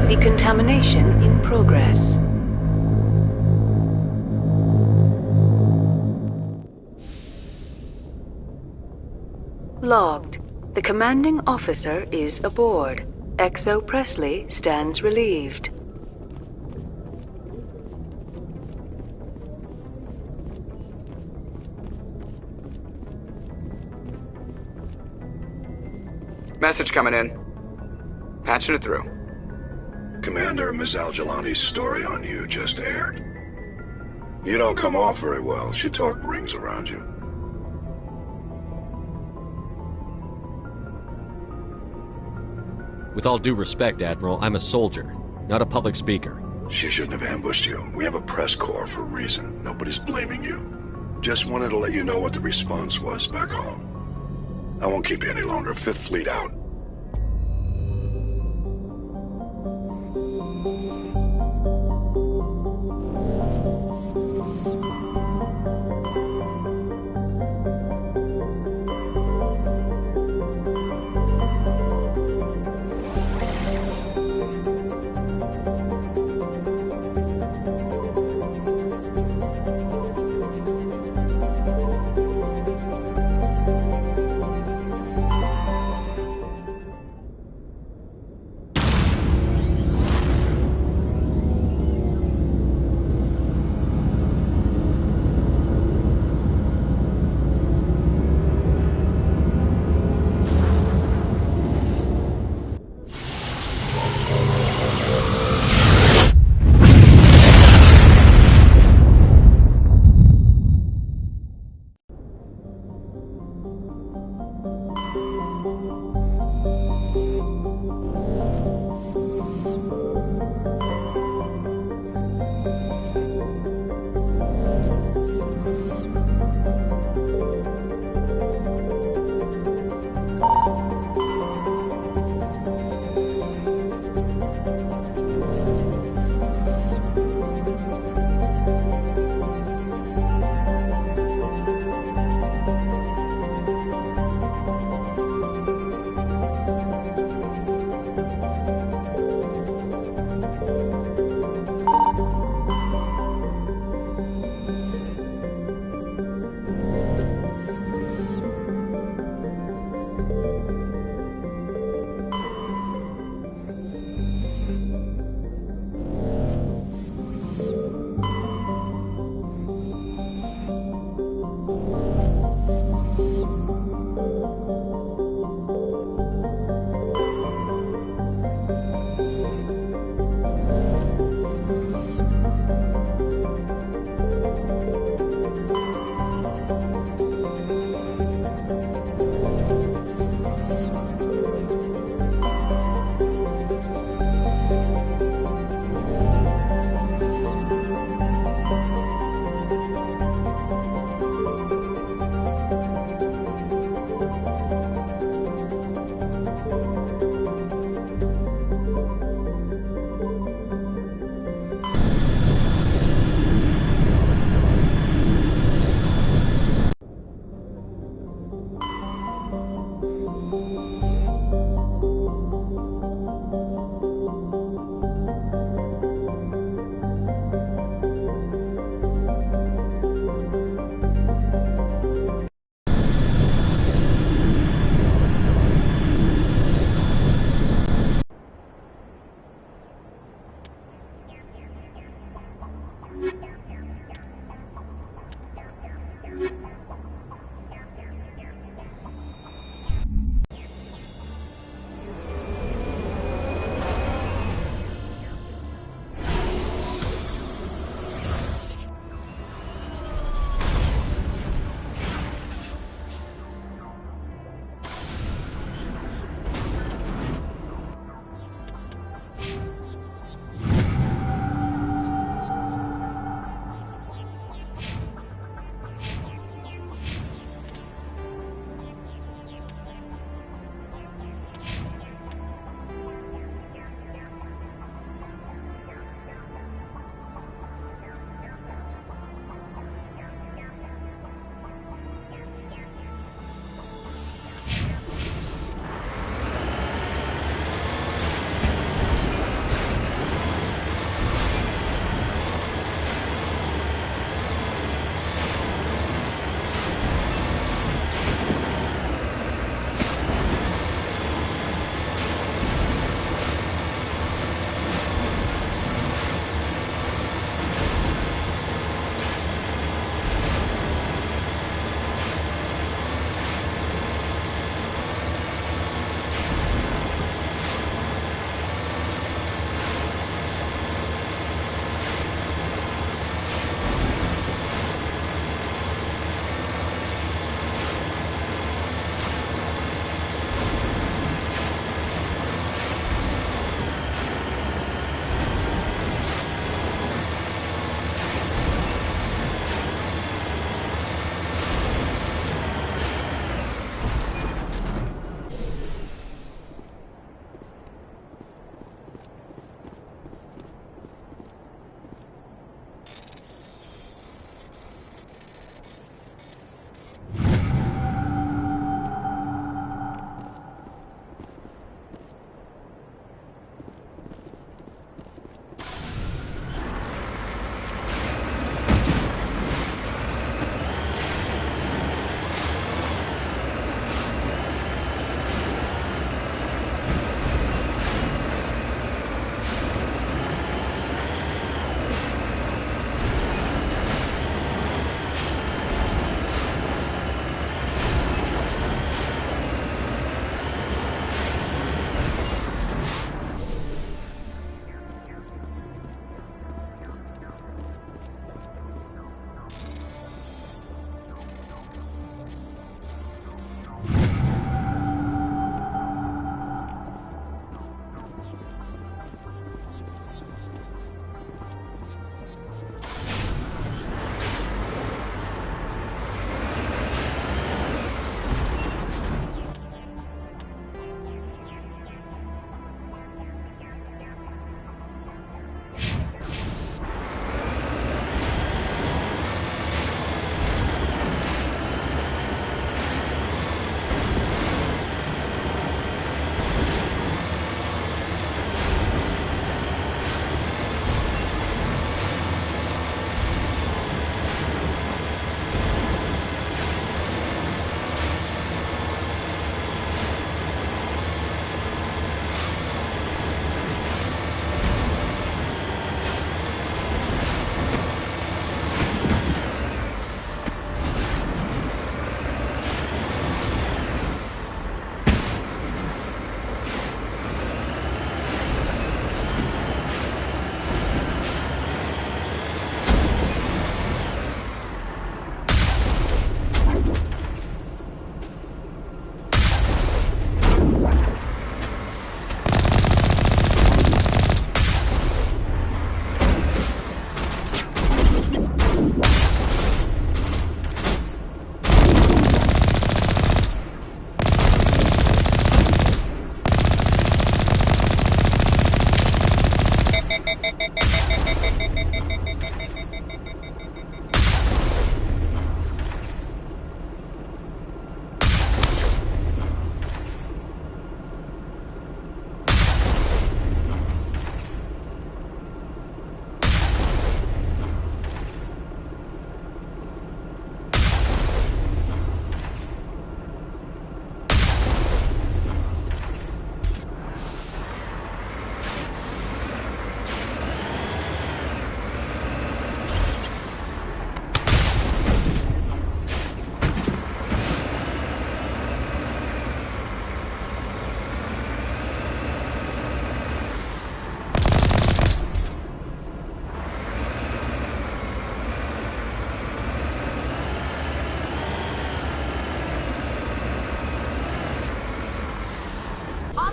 Decontamination in progress. Logged. The commanding officer is aboard. XO Presley stands relieved. Message coming in. Patching it through. Commander, Ms. Al-Jalani's story on you just aired. You don't come off very well. She talk rings around you. With all due respect, Admiral, I'm a soldier, not a public speaker. She shouldn't have ambushed you. We have a press corps for a reason. Nobody's blaming you. Just wanted to let you know what the response was back home. I won't keep you any longer. Fifth Fleet out.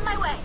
my way!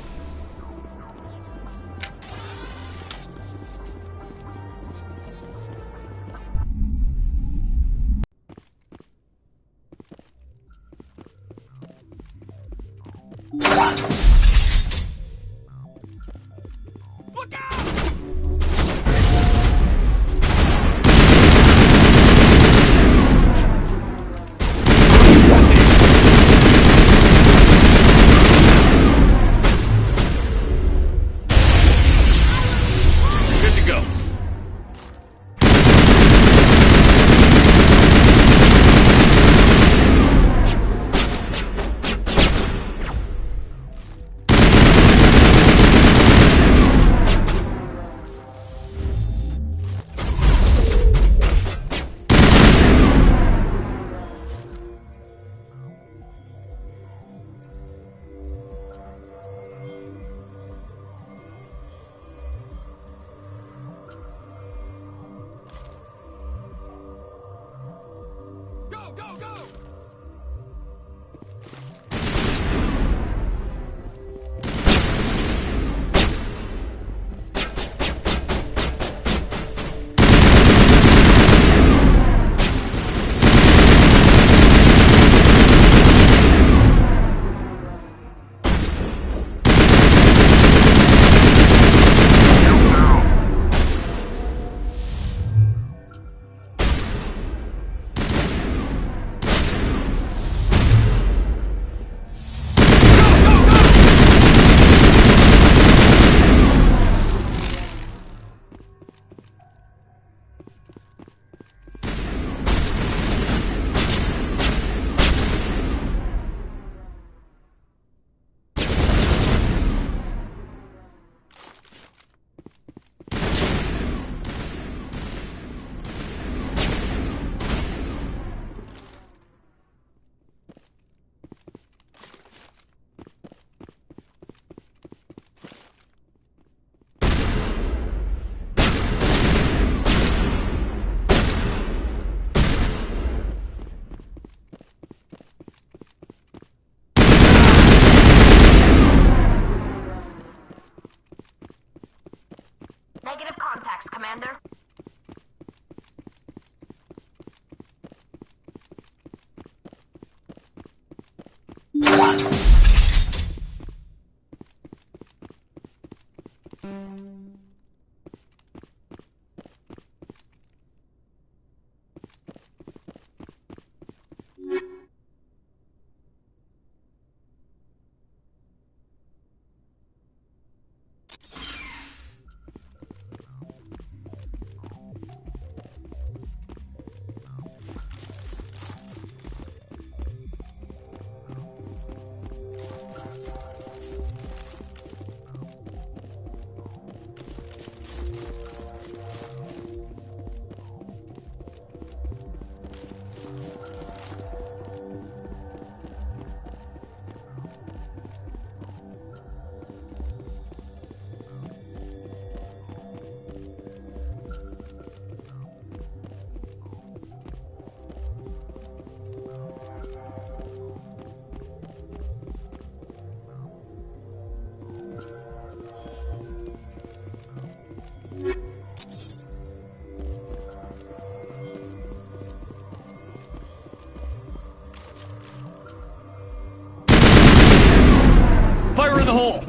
Negative contacts, Commander. Fire in the hole!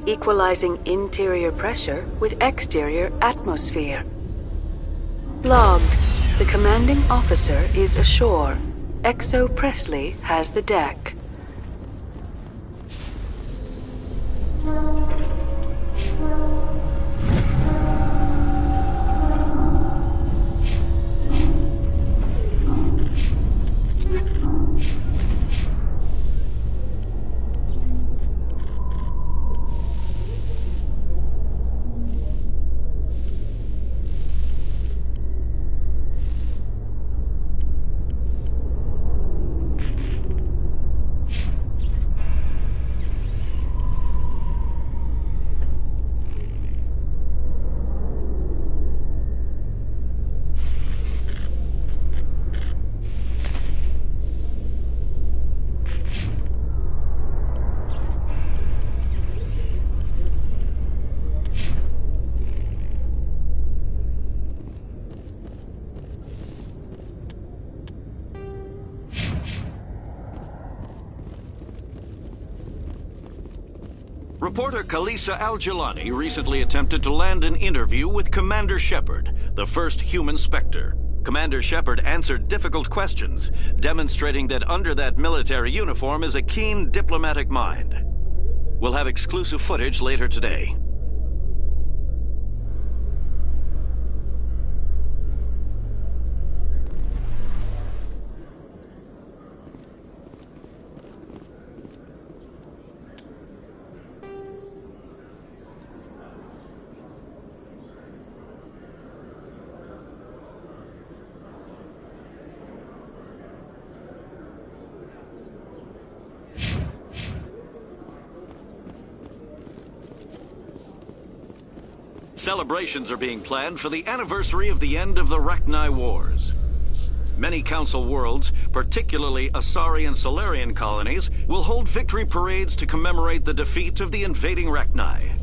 Equalizing interior pressure with exterior atmosphere. Logged. The commanding officer is ashore. Exo Presley has the deck. Reporter Kalisa Al-Jilani recently attempted to land an interview with Commander Shepard, the first human Spectre. Commander Shepard answered difficult questions, demonstrating that under that military uniform is a keen diplomatic mind. We'll have exclusive footage later today. Celebrations are being planned for the anniversary of the end of the Rachni Wars. Many Council worlds, particularly Asari and Solarian colonies, will hold victory parades to commemorate the defeat of the invading Rachni.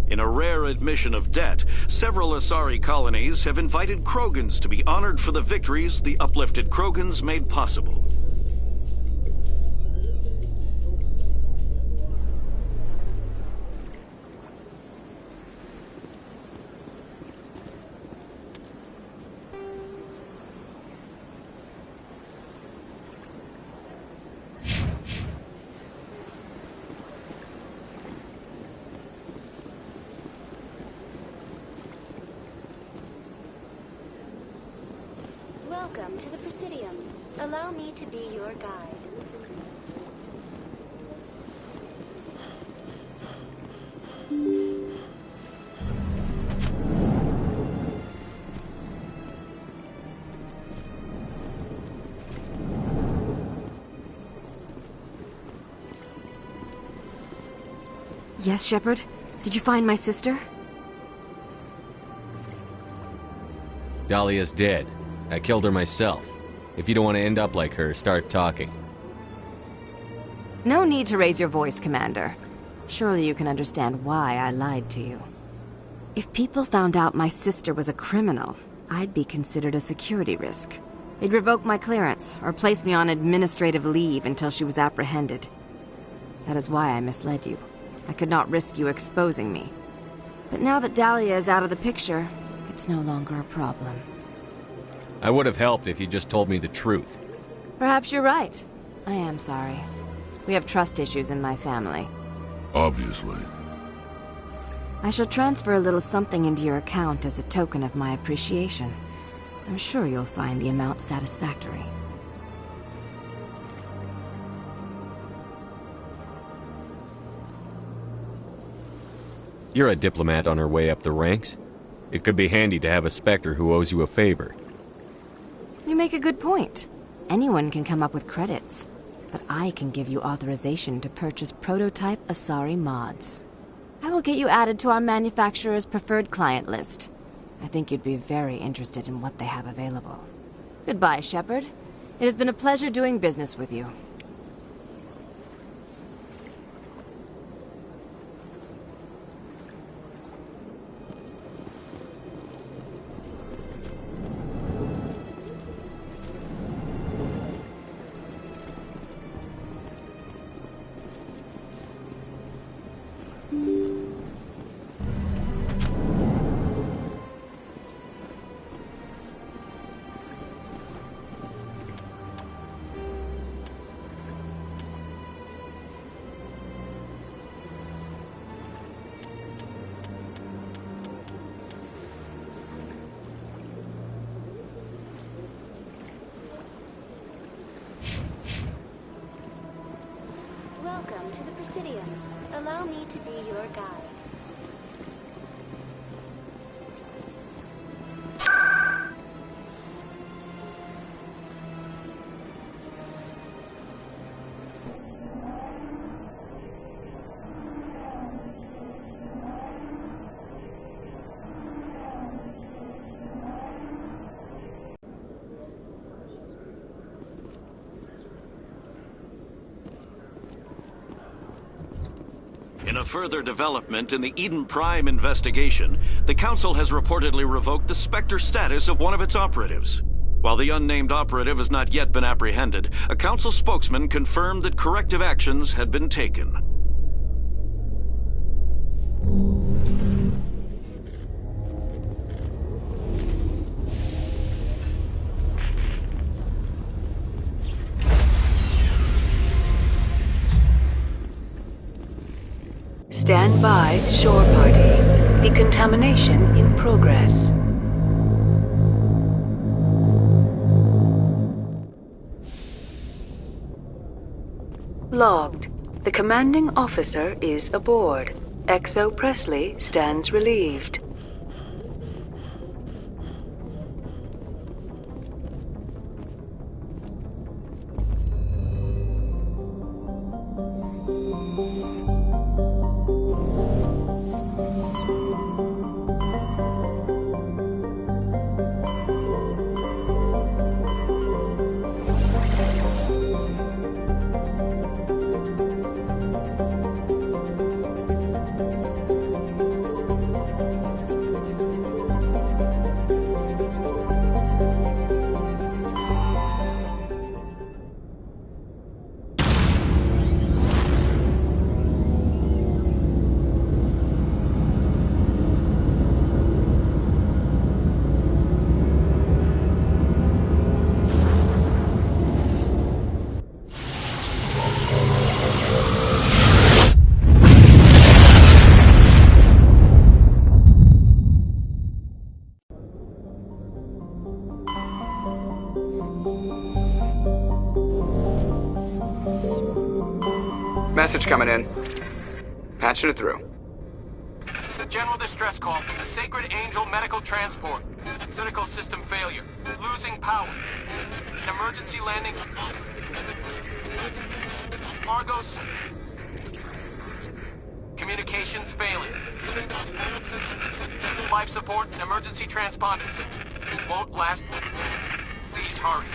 In a rare admission of debt, several Asari colonies have invited Krogans to be honored for the victories the uplifted Krogans made possible. Welcome to the Presidium. Allow me to be your guide. Yes, Shepard? Did you find my sister? Dahlia's dead. I killed her myself. If you don't want to end up like her, start talking. No need to raise your voice, Commander. Surely you can understand why I lied to you. If people found out my sister was a criminal, I'd be considered a security risk. They'd revoke my clearance, or place me on administrative leave until she was apprehended. That is why I misled you. I could not risk you exposing me. But now that Dahlia is out of the picture, it's no longer a problem. I would have helped if you just told me the truth. Perhaps you're right. I am sorry. We have trust issues in my family. Obviously. I shall transfer a little something into your account as a token of my appreciation. I'm sure you'll find the amount satisfactory. You're a diplomat on her way up the ranks. It could be handy to have a Spectre who owes you a favor. You make a good point. Anyone can come up with credits, but I can give you authorization to purchase prototype Asari mods. I will get you added to our manufacturer's preferred client list. I think you'd be very interested in what they have available. Goodbye, Shepard. It has been a pleasure doing business with you. Welcome to the Presidium. Allow me to be your guide. In a further development in the Eden Prime investigation, the Council has reportedly revoked the Spectre status of one of its operatives. While the unnamed operative has not yet been apprehended, a Council spokesman confirmed that corrective actions had been taken. Stand by, shore party. Decontamination in progress. Logged. The commanding officer is aboard. XO Presley stands relieved. Message coming in. Patching it through. General distress call from the Sacred Angel Medical Transport. Critical system failure. Losing power. Emergency landing. Argos. Communications failing. Life support and emergency transponder. Won't last. Please hurry.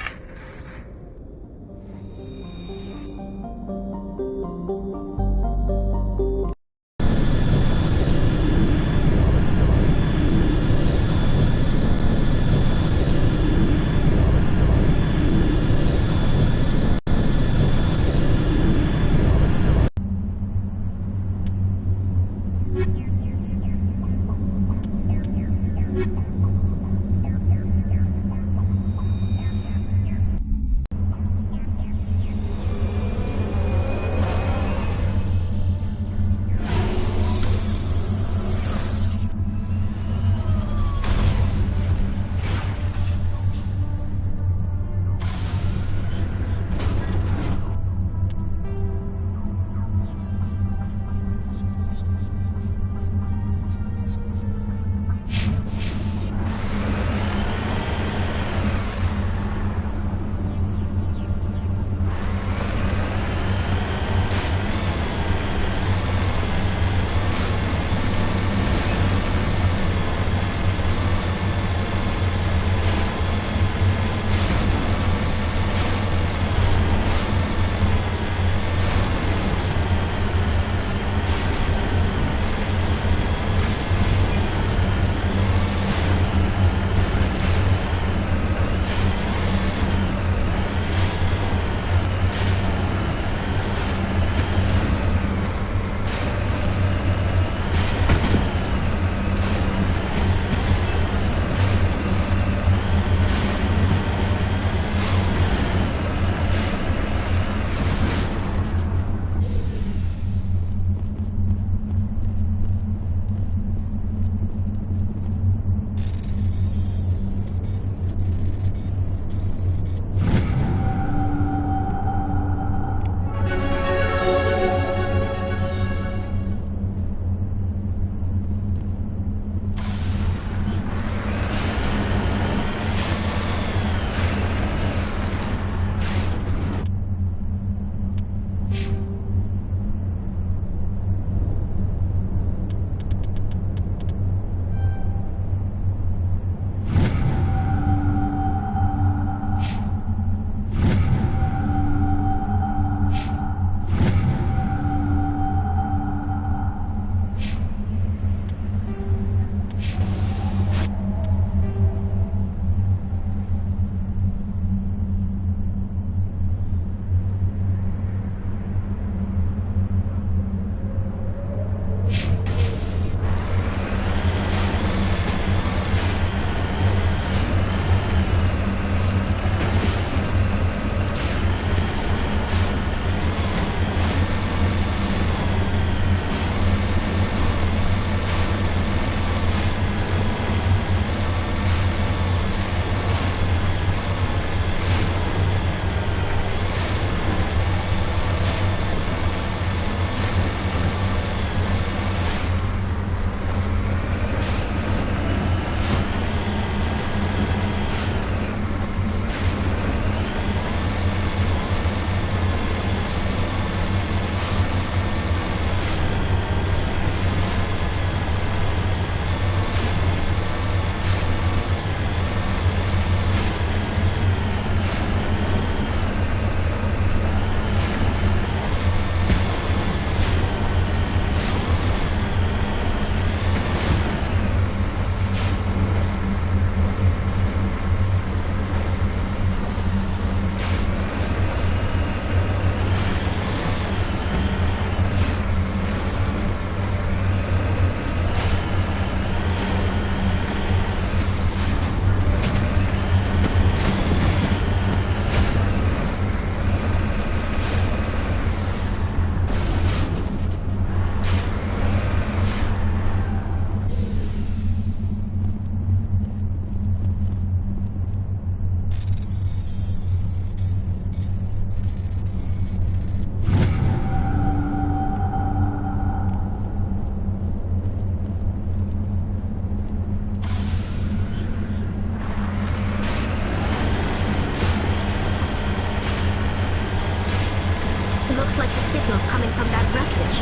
that wreckage.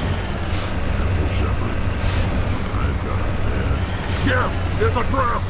Shepard, I've got a bed. Yeah, there's a trap!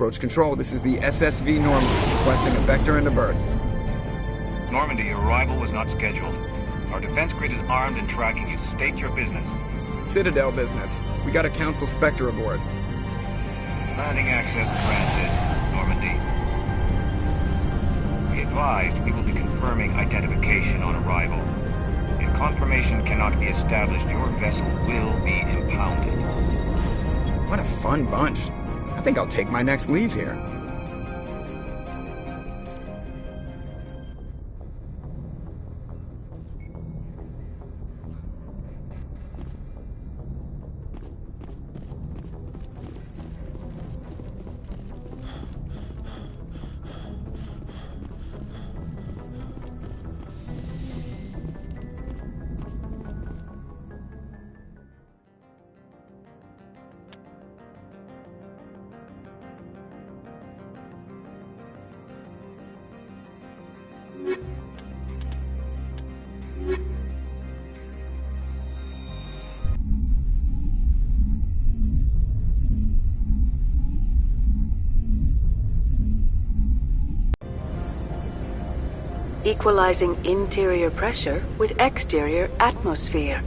Approach control, this is the SSV Normandy, requesting a vector into berth. Normandy, your arrival was not scheduled. Our defense grid is armed and tracking you. State your business. Citadel business. We got a Council Spectre aboard. Landing access granted, Normandy. Be advised, we will be confirming identification on arrival. If confirmation cannot be established, your vessel will be impounded. What a fun bunch. I think I'll take my next leave here. Equalizing interior pressure with exterior atmosphere.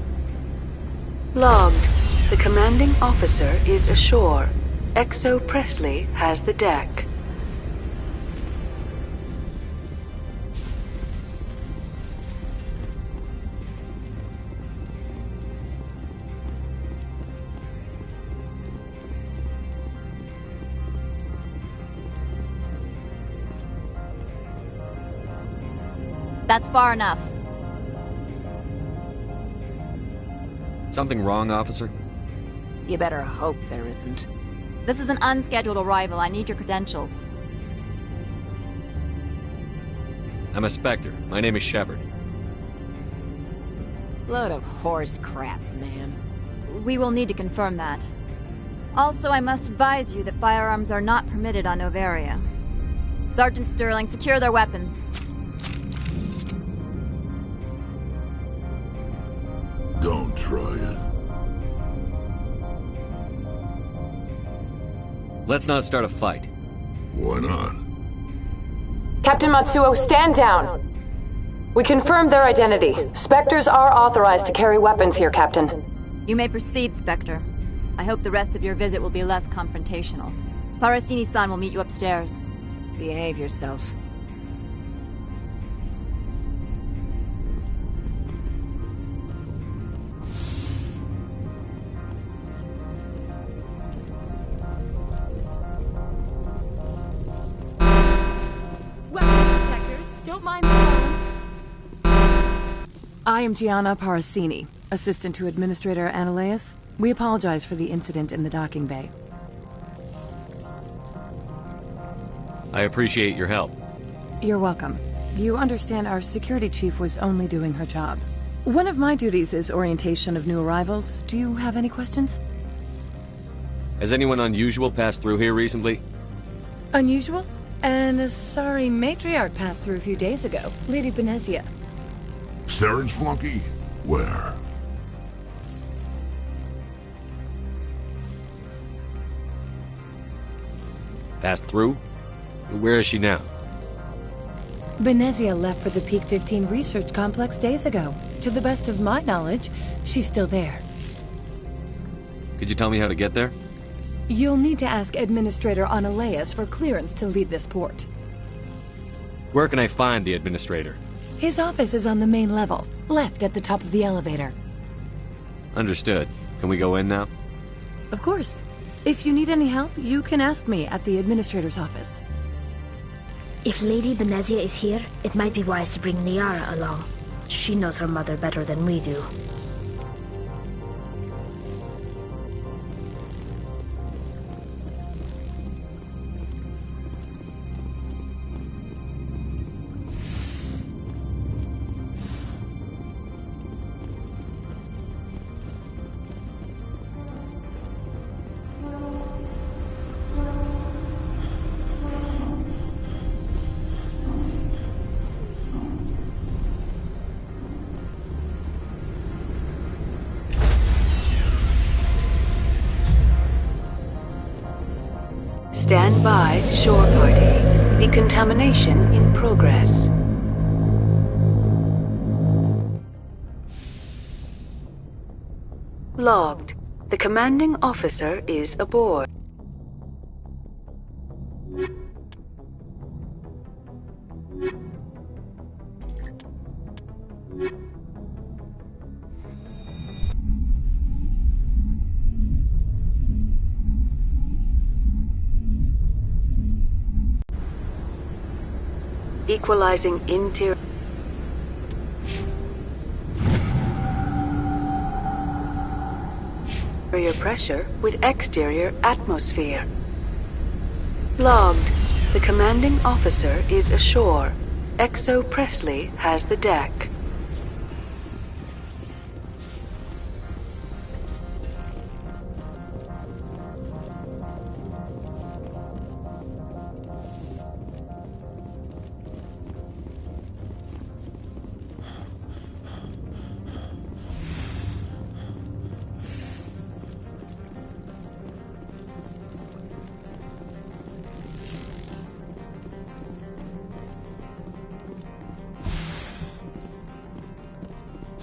Logged. The commanding officer is ashore. XO Presley has the deck. That's far enough. Something wrong, officer? You better hope there isn't. This is an unscheduled arrival. I need your credentials. I'm a Spectre. My name is Shepard. Load of horse crap, man. We will need to confirm that. Also, I must advise you that firearms are not permitted on Novaria. Sergeant Sterling, secure their weapons. Don't try it. Let's not start a fight. Why not? Captain Matsuo, stand down! We confirmed their identity. Spectres are authorized to carry weapons here, Captain. You may proceed, Spectre. I hope the rest of your visit will be less confrontational. Parasini-san will meet you upstairs. Behave yourself. I am Gianna Parasini, assistant to Administrator Ananias. We apologize for the incident in the docking bay. I appreciate your help. You're welcome. You understand our security chief was only doing her job. One of my duties is orientation of new arrivals. Do you have any questions? Has anyone unusual passed through here recently? Unusual? And a sorry matriarch passed through a few days ago. Lady Benezia. Saren's flunky? Where? Passed through? Where is she now? Benezia left for the Peak 15 research complex days ago. To the best of my knowledge, she's still there. Could you tell me how to get there? You'll need to ask Administrator Ananias for clearance to leave this port. Where can I find the Administrator? His office is on the main level, left at the top of the elevator. Understood. Can we go in now? Of course. If you need any help, you can ask me at the Administrator's office. If Lady Benezia is here, it might be wise to bring Niara along. She knows her mother better than we do. Stand by, shore party. Decontamination in progress. Logged. The commanding officer is aboard. Equalizing interior pressure with exterior atmosphere. Logged. The commanding officer is ashore. Exo Presley has the deck.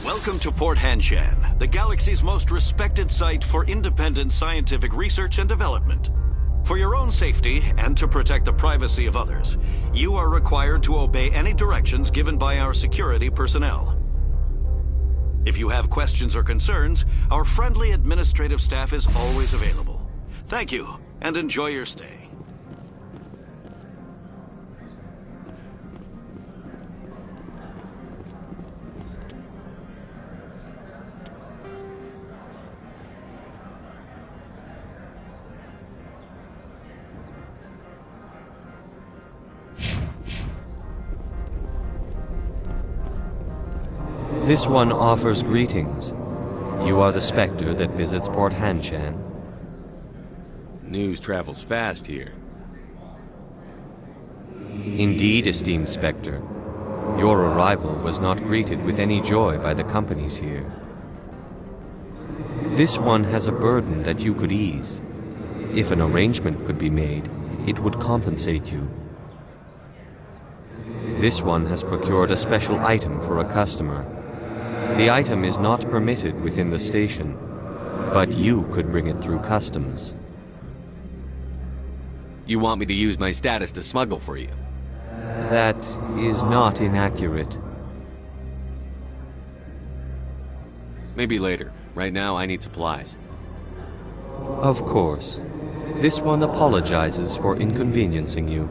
Welcome to Port Hanshan, the galaxy's most respected site for independent scientific research and development. For your own safety and to protect the privacy of others, you are required to obey any directions given by our security personnel. If you have questions or concerns, our friendly administrative staff is always available. Thank you, and enjoy your stay. This one offers greetings. You are the Spectre that visits Port Hanshan. News travels fast here. Indeed, esteemed Spectre. Your arrival was not greeted with any joy by the companies here. This one has a burden that you could ease. If an arrangement could be made, it would compensate you. This one has procured a special item for a customer. The item is not permitted within the station, but you could bring it through customs. You want me to use my status to smuggle for you? That is not inaccurate. Maybe later. Right now, I need supplies. Of course. This one apologizes for inconveniencing you.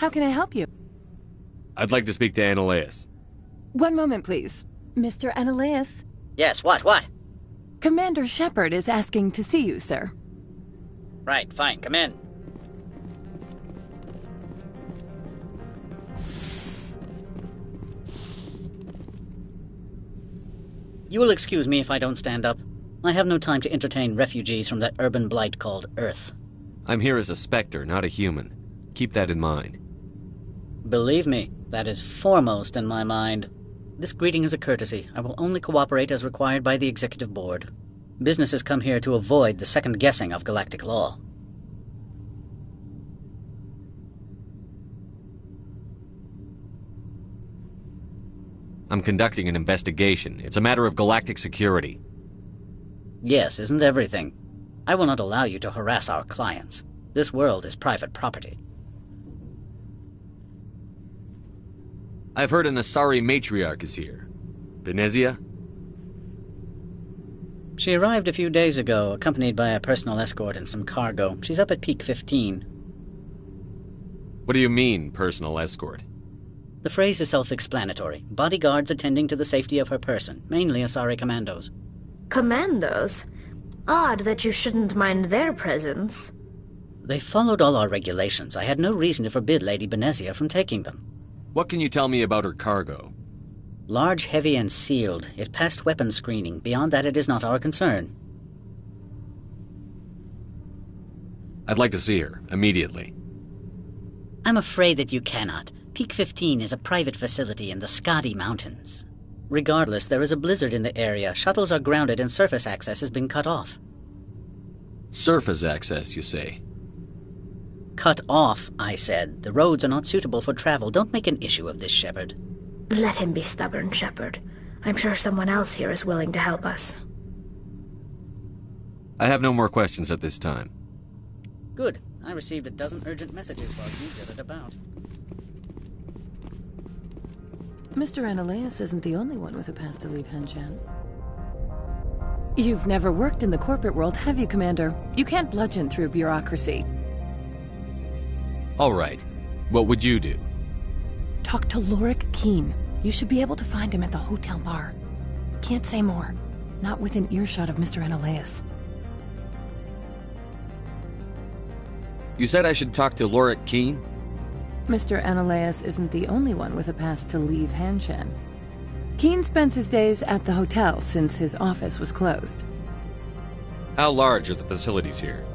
How can I help you? I'd like to speak to Annaleus. One moment, please. Mr. Annaleus? Yes, what? Commander Shepard is asking to see you, sir. Right, fine, come in. You will excuse me if I don't stand up. I have no time to entertain refugees from that urban blight called Earth. I'm here as a Spectre, not a human. Keep that in mind. Believe me, that is foremost in my mind. This greeting is a courtesy. I will only cooperate as required by the Executive Board. Businesses come here to avoid the second guessing of galactic law. I'm conducting an investigation. It's a matter of galactic security. Yes, isn't everything? I will not allow you to harass our clients. This world is private property. I've heard an Asari matriarch is here. Benezia? She arrived a few days ago, accompanied by a personal escort and some cargo. She's up at Peak 15. What do you mean, personal escort? The phrase is self-explanatory. Bodyguards attending to the safety of her person, mainly Asari commandos. Commandos? Odd that you shouldn't mind their presence. They followed all our regulations. I had no reason to forbid Lady Benezia from taking them. What can you tell me about her cargo? Large, heavy, and sealed. It passed weapons screening. Beyond that, it is not our concern. I'd like to see her, immediately. I'm afraid that you cannot. Peak 15 is a private facility in the Skadi Mountains. Regardless, there is a blizzard in the area. Shuttles are grounded and surface access has been cut off. Surface access, you say? Cut off, I said. The roads are not suitable for travel. Don't make an issue of this, Shepard. Let him be stubborn, Shepard. I'm sure someone else here is willing to help us. I have no more questions at this time. Good. I received a dozen urgent messages while you did it about. Mr. Annaleus isn't the only one with a pass to leave Hanshan. You've never worked in the corporate world, have you, Commander? You can't bludgeon through bureaucracy. All right. What would you do? Talk to Lorik Keen. You should be able to find him at the hotel bar. Can't say more. Not within earshot of Mr. Annaleus. You said I should talk to Lorik Keen? Mr. Annaleus isn't the only one with a pass to leave Hanshan. Keen spends his days at the hotel since his office was closed. How large are the facilities here?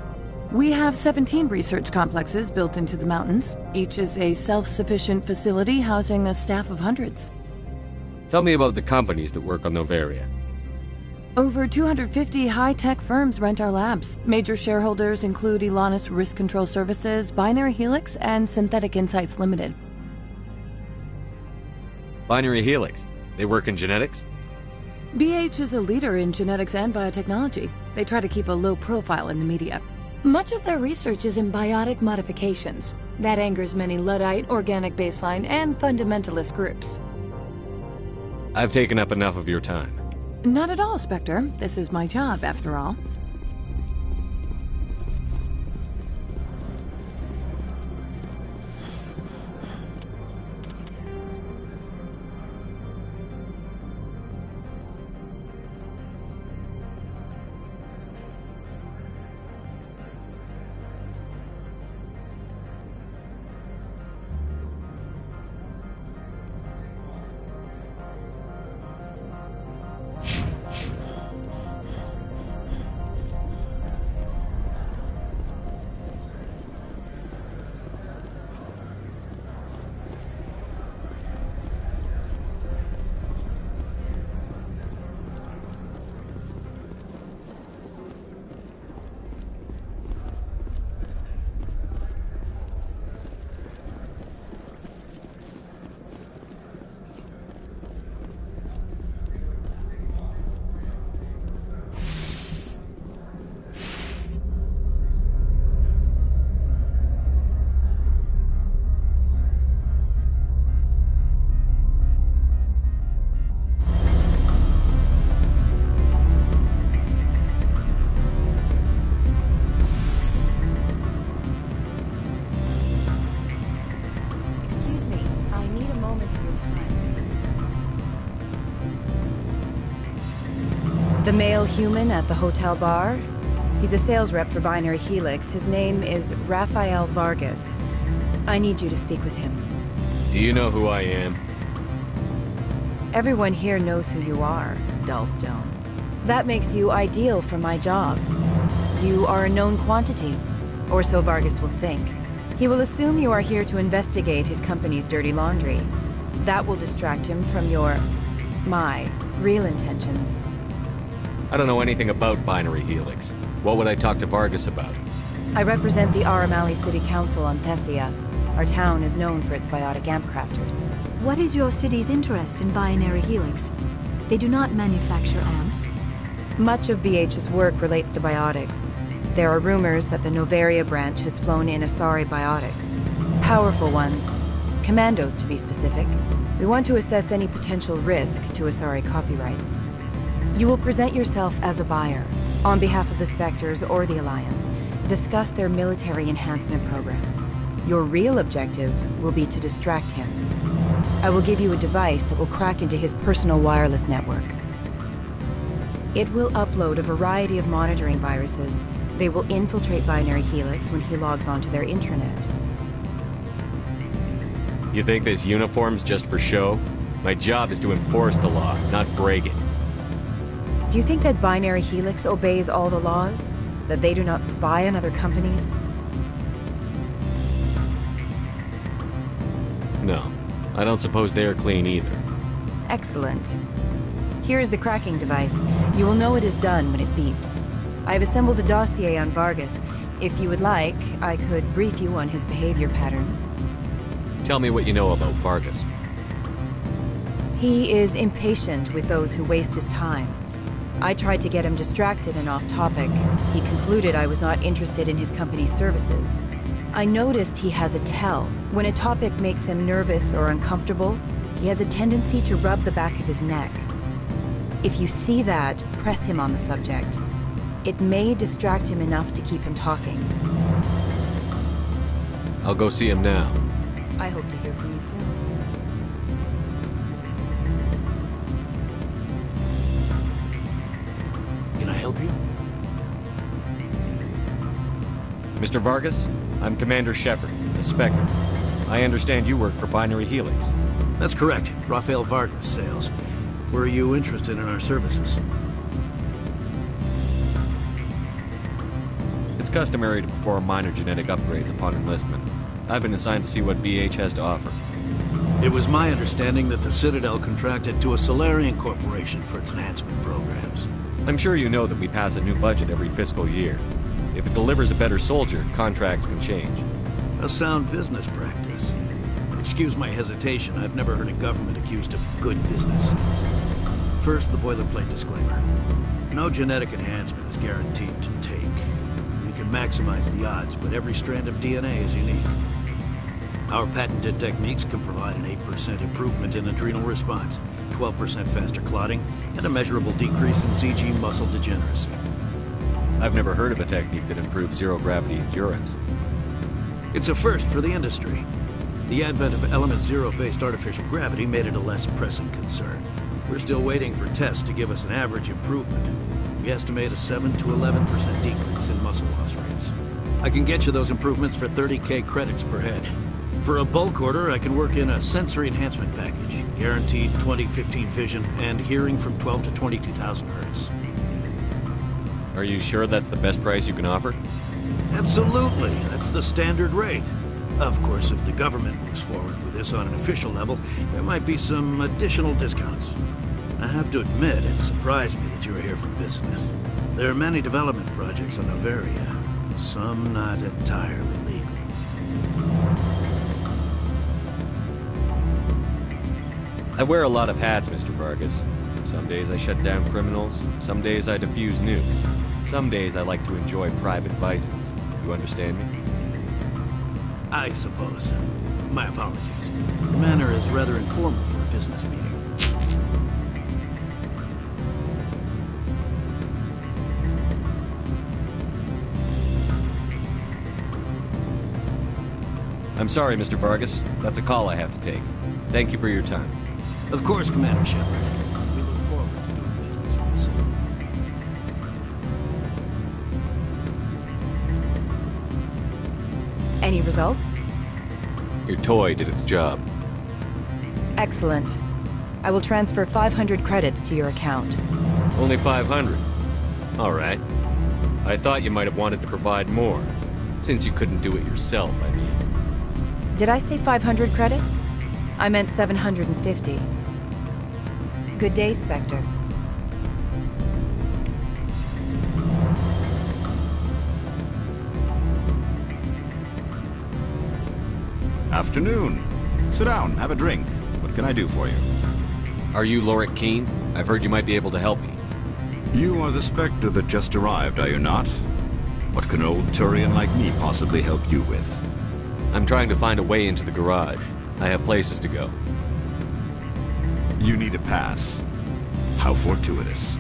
We have 17 research complexes built into the mountains. Each is a self-sufficient facility housing a staff of hundreds. Tell me about the companies that work on Novaria. Over 250 high-tech firms rent our labs. Major shareholders include Elanus Risk Control Services, Binary Helix, and Synthetic Insights Limited. Binary Helix? They work in genetics? BH is a leader in genetics and biotechnology. They try to keep a low profile in the media. Much of their research is in biotic modifications. That angers many Luddite, organic baseline, and fundamentalist groups. I've taken up enough of your time. Not at all, Spectre. This is my job, after all. The male human at the hotel bar? He's a sales rep for Binary Helix. His name is Rafael Vargas. I need you to speak with him. Do you know who I am? Everyone here knows who you are, Dullstone. That makes you ideal for my job. You are a known quantity, or so Vargas will think. He will assume you are here to investigate his company's dirty laundry. That will distract him from my real intentions. I don't know anything about Binary Helix. What would I talk to Vargas about? I represent the Aramali City Council on Thessia. Our town is known for its biotic amp crafters. What is your city's interest in Binary Helix? They do not manufacture amps. Much of BH's work relates to biotics. There are rumors that the Novaria branch has flown in Asari biotics. Powerful ones. Commandos, to be specific. We want to assess any potential risk to Asari copyrights. You will present yourself as a buyer, on behalf of the Spectres or the Alliance. Discuss their military enhancement programs. Your real objective will be to distract him. I will give you a device that will crack into his personal wireless network. It will upload a variety of monitoring viruses. They will infiltrate Binary Helix when he logs onto their intranet. You think this uniform's just for show? My job is to enforce the law, not break it. Do you think that Binary Helix obeys all the laws? That they do not spy on other companies? No, I don't suppose they're clean either. Excellent. Here is the cracking device. You will know it is done when it beeps. I have assembled a dossier on Vargas. If you would like, I could brief you on his behavior patterns. Tell me what you know about Vargas. He is impatient with those who waste his time. I tried to get him distracted and off topic. He concluded I was not interested in his company's services. I noticed he has a tell. When a topic makes him nervous or uncomfortable, he has a tendency to rub the back of his neck. If you see that, press him on the subject. It may distract him enough to keep him talking. I'll go see him now. I hope to hear from you soon. Can I help you? Mr. Vargas, I'm Commander Shepard, the Spectre. I understand you work for Binary Helix. That's correct. Rafael Vargas, sales. Were you interested in our services? It's customary to perform minor genetic upgrades upon enlistment. I've been assigned to see what BH has to offer. It was my understanding that the Citadel contracted to a Solarian corporation for its enhancement programs. I'm sure you know that we pass a new budget every fiscal year. If it delivers a better soldier, contracts can change. A sound business practice. Excuse my hesitation, I've never heard a government accused of good business sense. First, the boilerplate disclaimer. No genetic enhancement is guaranteed to take. We can maximize the odds, but every strand of DNA is unique. Our patented techniques can provide an 8% improvement in adrenal response, 12% faster clotting, and a measurable decrease in CG muscle degeneracy. I've never heard of a technique that improves zero-gravity endurance. It's a first for the industry. The advent of element zero-based artificial gravity made it a less pressing concern. We're still waiting for tests to give us an average improvement. We estimate a 7 to 11% decrease in muscle loss rates. I can get you those improvements for 30K credits per head. For a bulk order, I can work in a sensory enhancement package, guaranteed 20/15 vision, and hearing from 12 to 22,000 hertz. Are you sure that's the best price you can offer? Absolutely. That's the standard rate. Of course, if the government moves forward with this on an official level, there might be some additional discounts. I have to admit, it surprised me that you were here for business. There are many development projects on Novaria, some not entirely legal. I wear a lot of hats, Mr. Vargas. Some days I shut down criminals, some days I defuse nukes. Some days I like to enjoy private vices. You understand me? I suppose. My apologies. Your manner is rather informal for a business meeting. I'm sorry, Mr. Vargas. That's a call I have to take. Thank you for your time. Of course, Commander Shepard. We look forward to doing business with the Citadel. Any results? Your toy did its job. Excellent. I will transfer 500 credits to your account. Only 500. All right. I thought you might have wanted to provide more. Since you couldn't do it yourself, I mean. Did I say 500 credits? I meant 750. Good day, Spectre. Afternoon. Sit down, have a drink. What can I do for you? Are you Lorik Keene? I've heard you might be able to help me. You are the Spectre that just arrived, are you not? What can an old Turian like me possibly help you with? I'm trying to find a way into the garage. I have places to go. You need a pass. How fortuitous.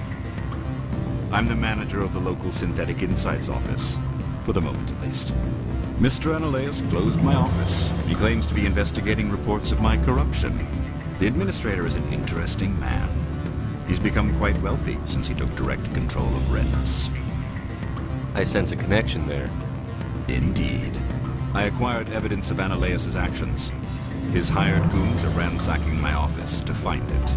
I'm the manager of the local Synthetic Insights office. For the moment, at least. Mr. Analaeus closed my office. He claims to be investigating reports of my corruption. The administrator is an interesting man. He's become quite wealthy since he took direct control of rents. I sense a connection there. Indeed. I acquired evidence of Analaeus' actions. His hired goons are ransacking my office to find it.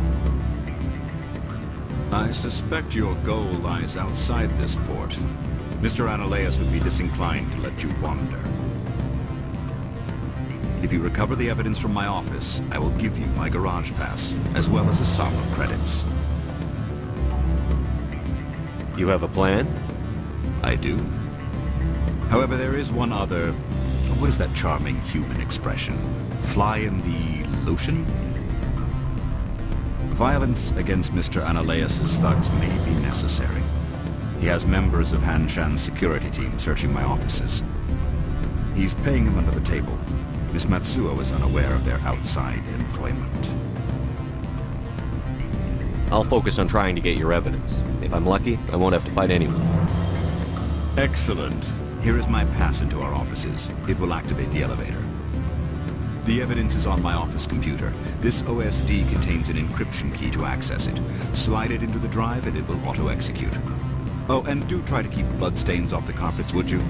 I suspect your goal lies outside this port. Mr. Analaeus would be disinclined to let you wander. If you recover the evidence from my office, I will give you my garage pass, as well as a sum of credits. You have a plan? I do. However, there is one other... What is that charming human expression? Fly in the lotion? Violence against Mr. Analaeus' thugs may be necessary. He has members of Han Shan's security team searching my offices. He's paying them under the table. Miss Matsuo is unaware of their outside employment. I'll focus on trying to get your evidence. If I'm lucky, I won't have to fight anyone. Excellent. Here is my pass into our offices. It will activate the elevator. The evidence is on my office computer. This OSD contains an encryption key to access it. Slide it into the drive and it will auto-execute. Oh, and do try to keep bloodstains off the carpets, would you?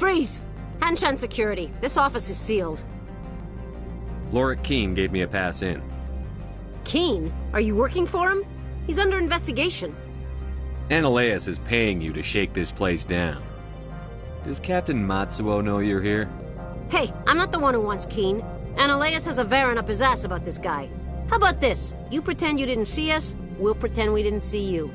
Freeze! Hanshan security. This office is sealed. Lorik Keene gave me a pass in. Keene? Are you working for him? He's under investigation. Ananias is paying you to shake this place down. Does Captain Matsuo know you're here? Hey, I'm not the one who wants Keene. Ananias has a Varen up his ass about this guy. How about this? You pretend you didn't see us, we'll pretend we didn't see you.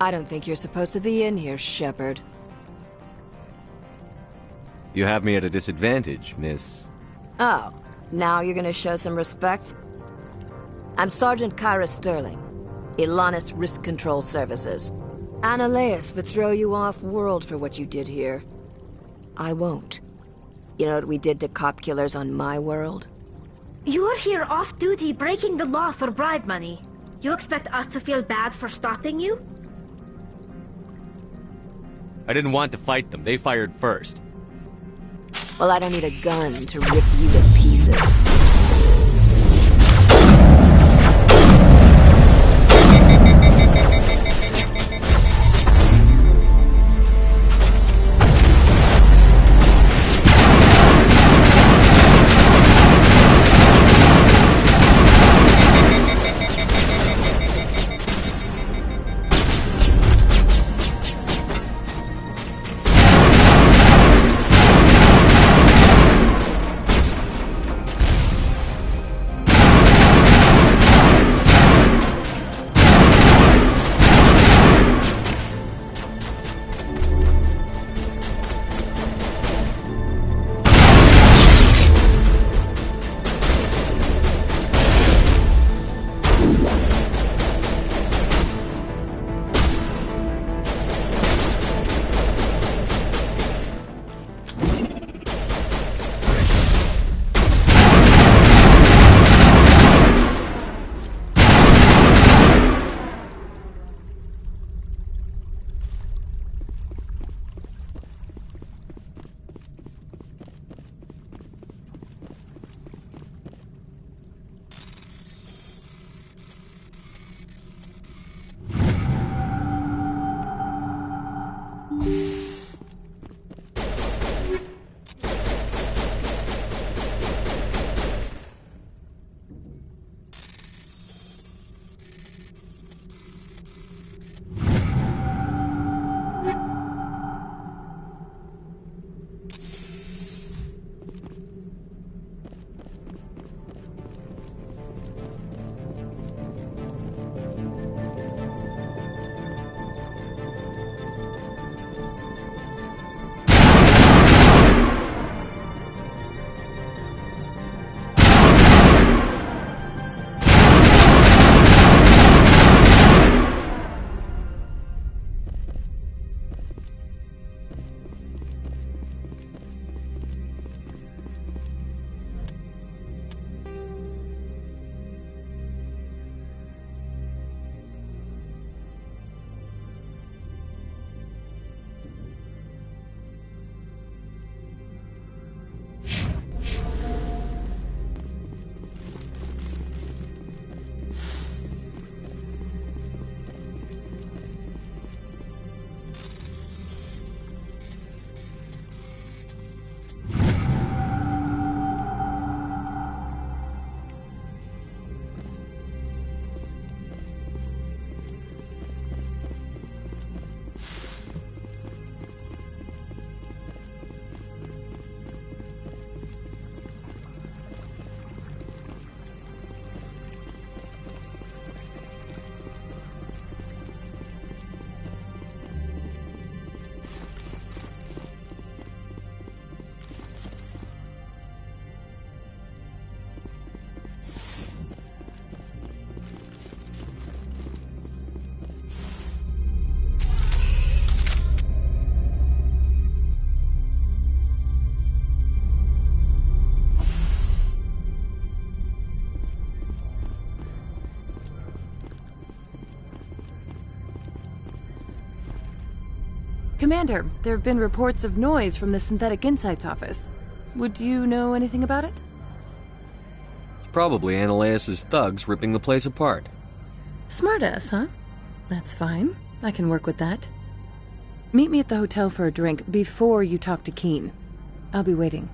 I don't think you're supposed to be in here, Shepard. You have me at a disadvantage, miss. Oh, now you're gonna show some respect? I'm Sergeant Kyra Sterling, Ilanis Risk Control Services. Ananias would throw you off-world for what you did here. I won't. You know what we did to cop killers on my world? You're here off-duty breaking the law for bribe money. You expect us to feel bad for stopping you? I didn't want to fight them. They fired first. Well, I don't need a gun to rip you to pieces. Commander, there have been reports of noise from the Synthetic Insights office. Would you know anything about it? It's probably Ananias' thugs ripping the place apart. Smartass, huh? That's fine. I can work with that. Meet me at the hotel for a drink before you talk to Keen. I'll be waiting.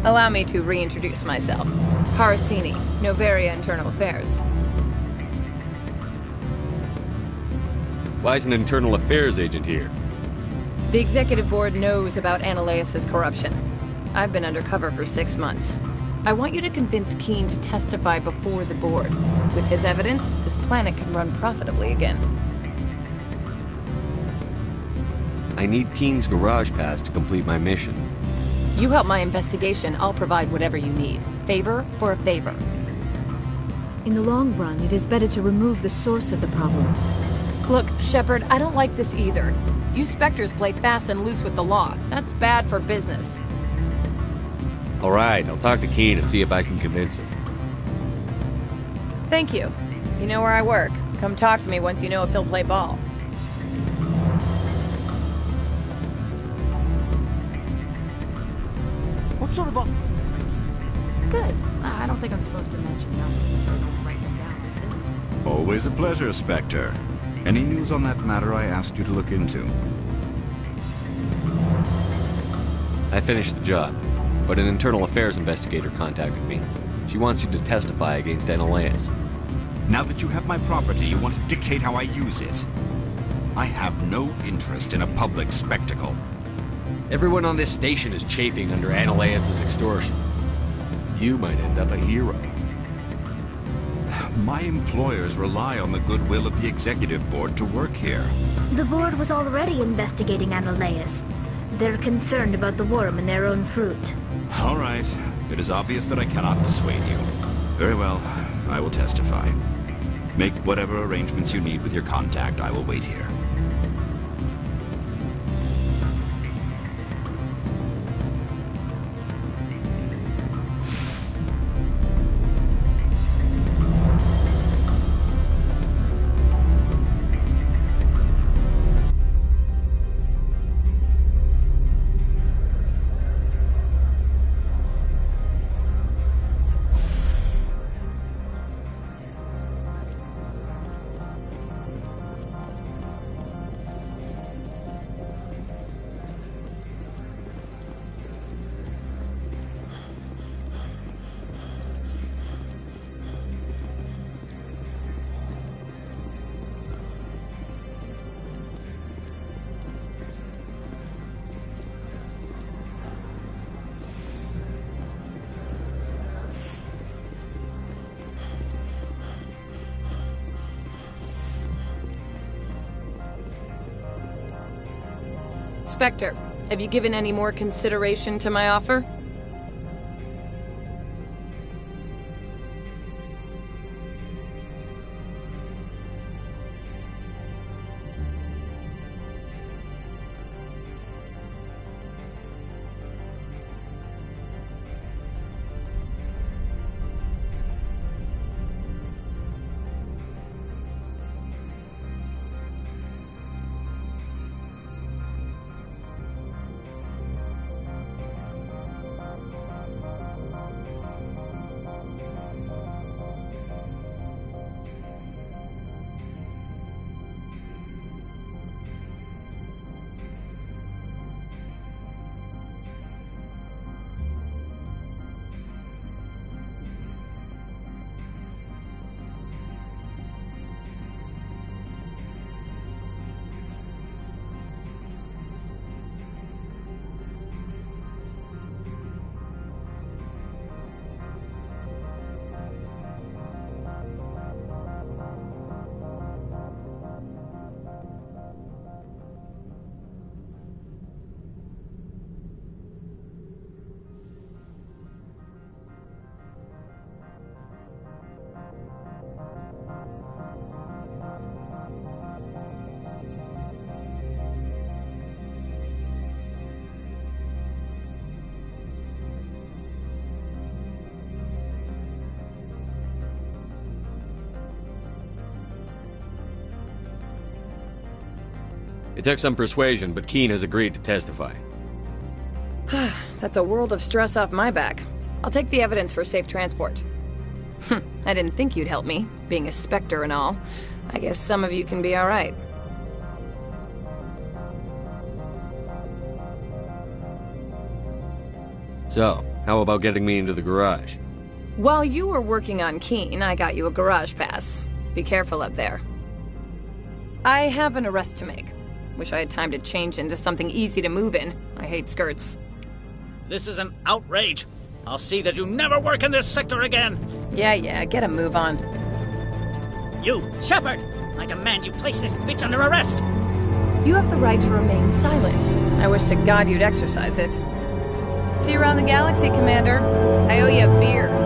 Allow me to reintroduce myself. Parasini, Novaria Internal Affairs. Why is an internal affairs agent here? The Executive Board knows about Ananias' corruption. I've been undercover for 6 months. I want you to convince Keen to testify before the Board. With his evidence, this planet can run profitably again. I need Keen's garage pass to complete my mission. You help my investigation, I'll provide whatever you need. Favor for a favor. In the long run, it is better to remove the source of the problem. Look, Shepard, I don't like this either. You Spectres play fast and loose with the law. That's bad for business. Alright, I'll talk to Keen and see if I can convince him. Thank you. You know where I work. Come talk to me once you know if he'll play ball. What sort of offer? Good. I don't think I'm supposed to mention numbers. They don't write them down on things. Always a pleasure, Spectre. Any news on that matter I asked you to look into? I finished the job, but an internal affairs investigator contacted me. She wants you to testify against Ananias. Now that you have my property, you want to dictate how I use it. I have no interest in a public spectacle. Everyone on this station is chafing under Ananias' extortion. You might end up a hero. My employers rely on the goodwill of the Executive Board to work here. The Board was already investigating Ananias. They're concerned about the worm in their own fruit. All right. It is obvious that I cannot dissuade you. Very well. I will testify. Make whatever arrangements you need with your contact. I will wait here. Spectre, have you given any more consideration to my offer? It took some persuasion, but Keene has agreed to testify. That's a world of stress off my back. I'll take the evidence for safe transport. I didn't think you'd help me, being a Spectre and all. I guess some of you can be alright. So, how about getting me into the garage? While you were working on Keene, I got you a garage pass. Be careful up there. I have an arrest to make. Wish I had time to change into something easy to move in. I hate skirts. This is an outrage. I'll see that you never work in this sector again. Yeah, get a move on. You, Shepard! I demand you place this bitch under arrest! You have the right to remain silent. I wish to God you'd exercise it. See you around the galaxy, Commander. I owe you a beer.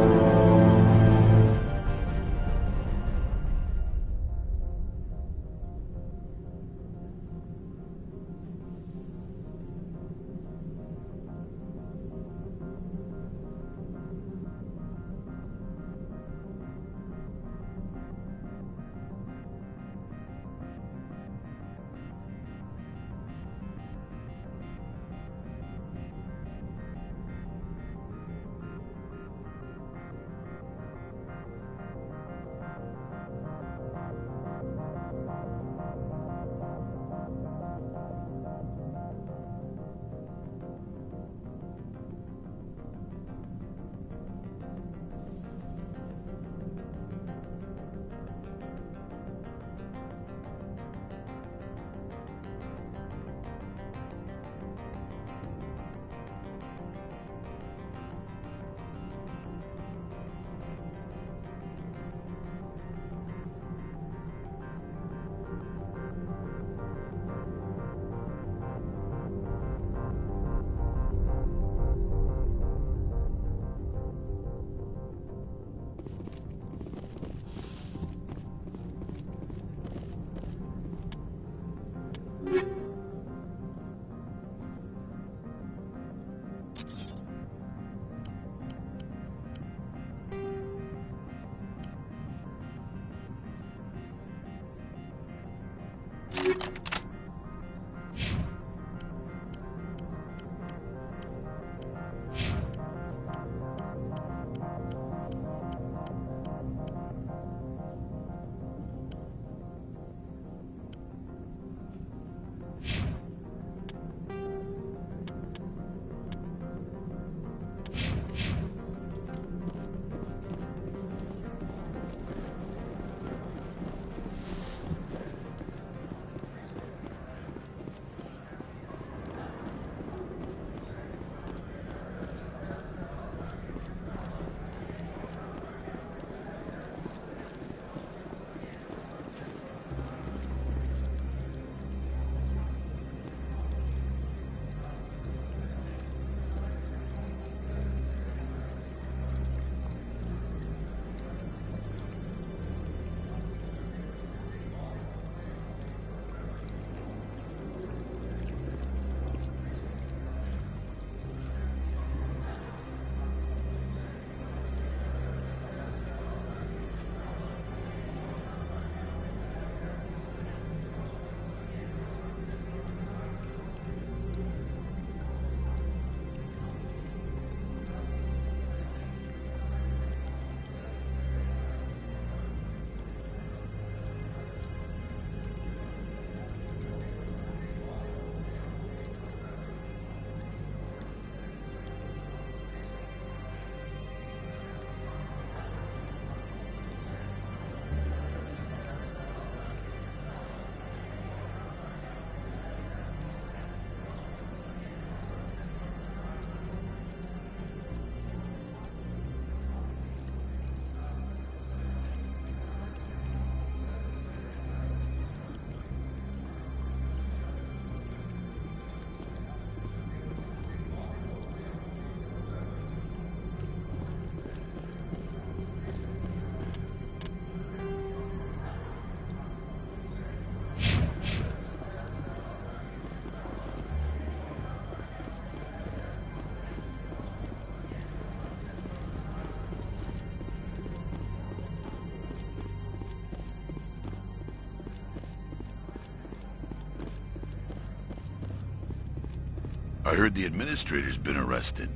I heard the administrator's been arrested.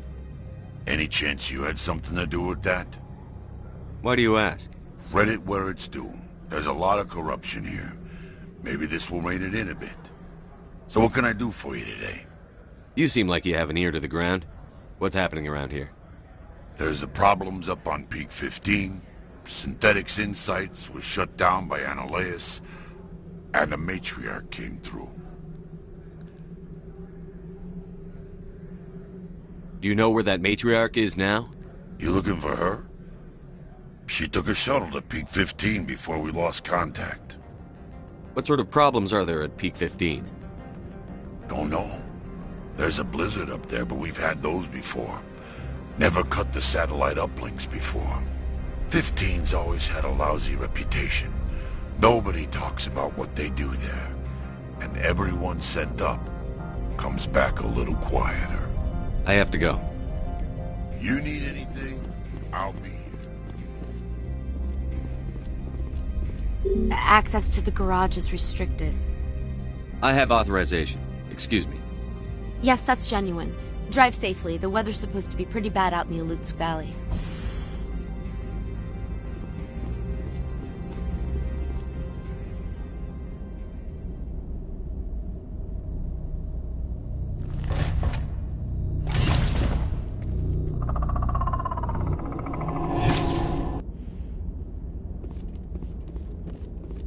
Any chance you had something to do with that? Why do you ask? Credit where it's due. There's a lot of corruption here. Maybe this will rein it in a bit. So what can I do for you today? You seem like you have an ear to the ground. What's happening around here? There's the problems up on Peak 15. Synthetics Insights was shut down by Analeus. And the matriarch came through. Do you know where that matriarch is now? You looking for her? She took a shuttle to Peak 15 before we lost contact. What sort of problems are there at Peak 15? Don't know. There's a blizzard up there, but we've had those before. Never cut the satellite uplinks before. 15's always had a lousy reputation. Nobody talks about what they do there. And everyone sent up comes back a little quieter. I have to go. You need anything, I'll be here. Access to the garage is restricted. I have authorization. Excuse me. Yes, that's genuine. Drive safely. The weather's supposed to be pretty bad out in the Alutsk Valley.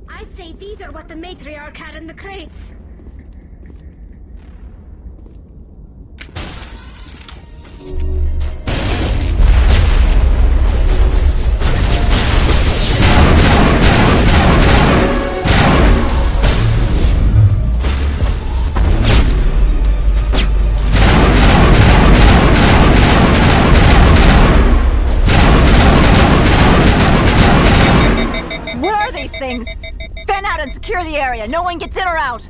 I'd say these are what the matriarch had in the crates. What are these things? Fan out and secure the area. No one gets in or out.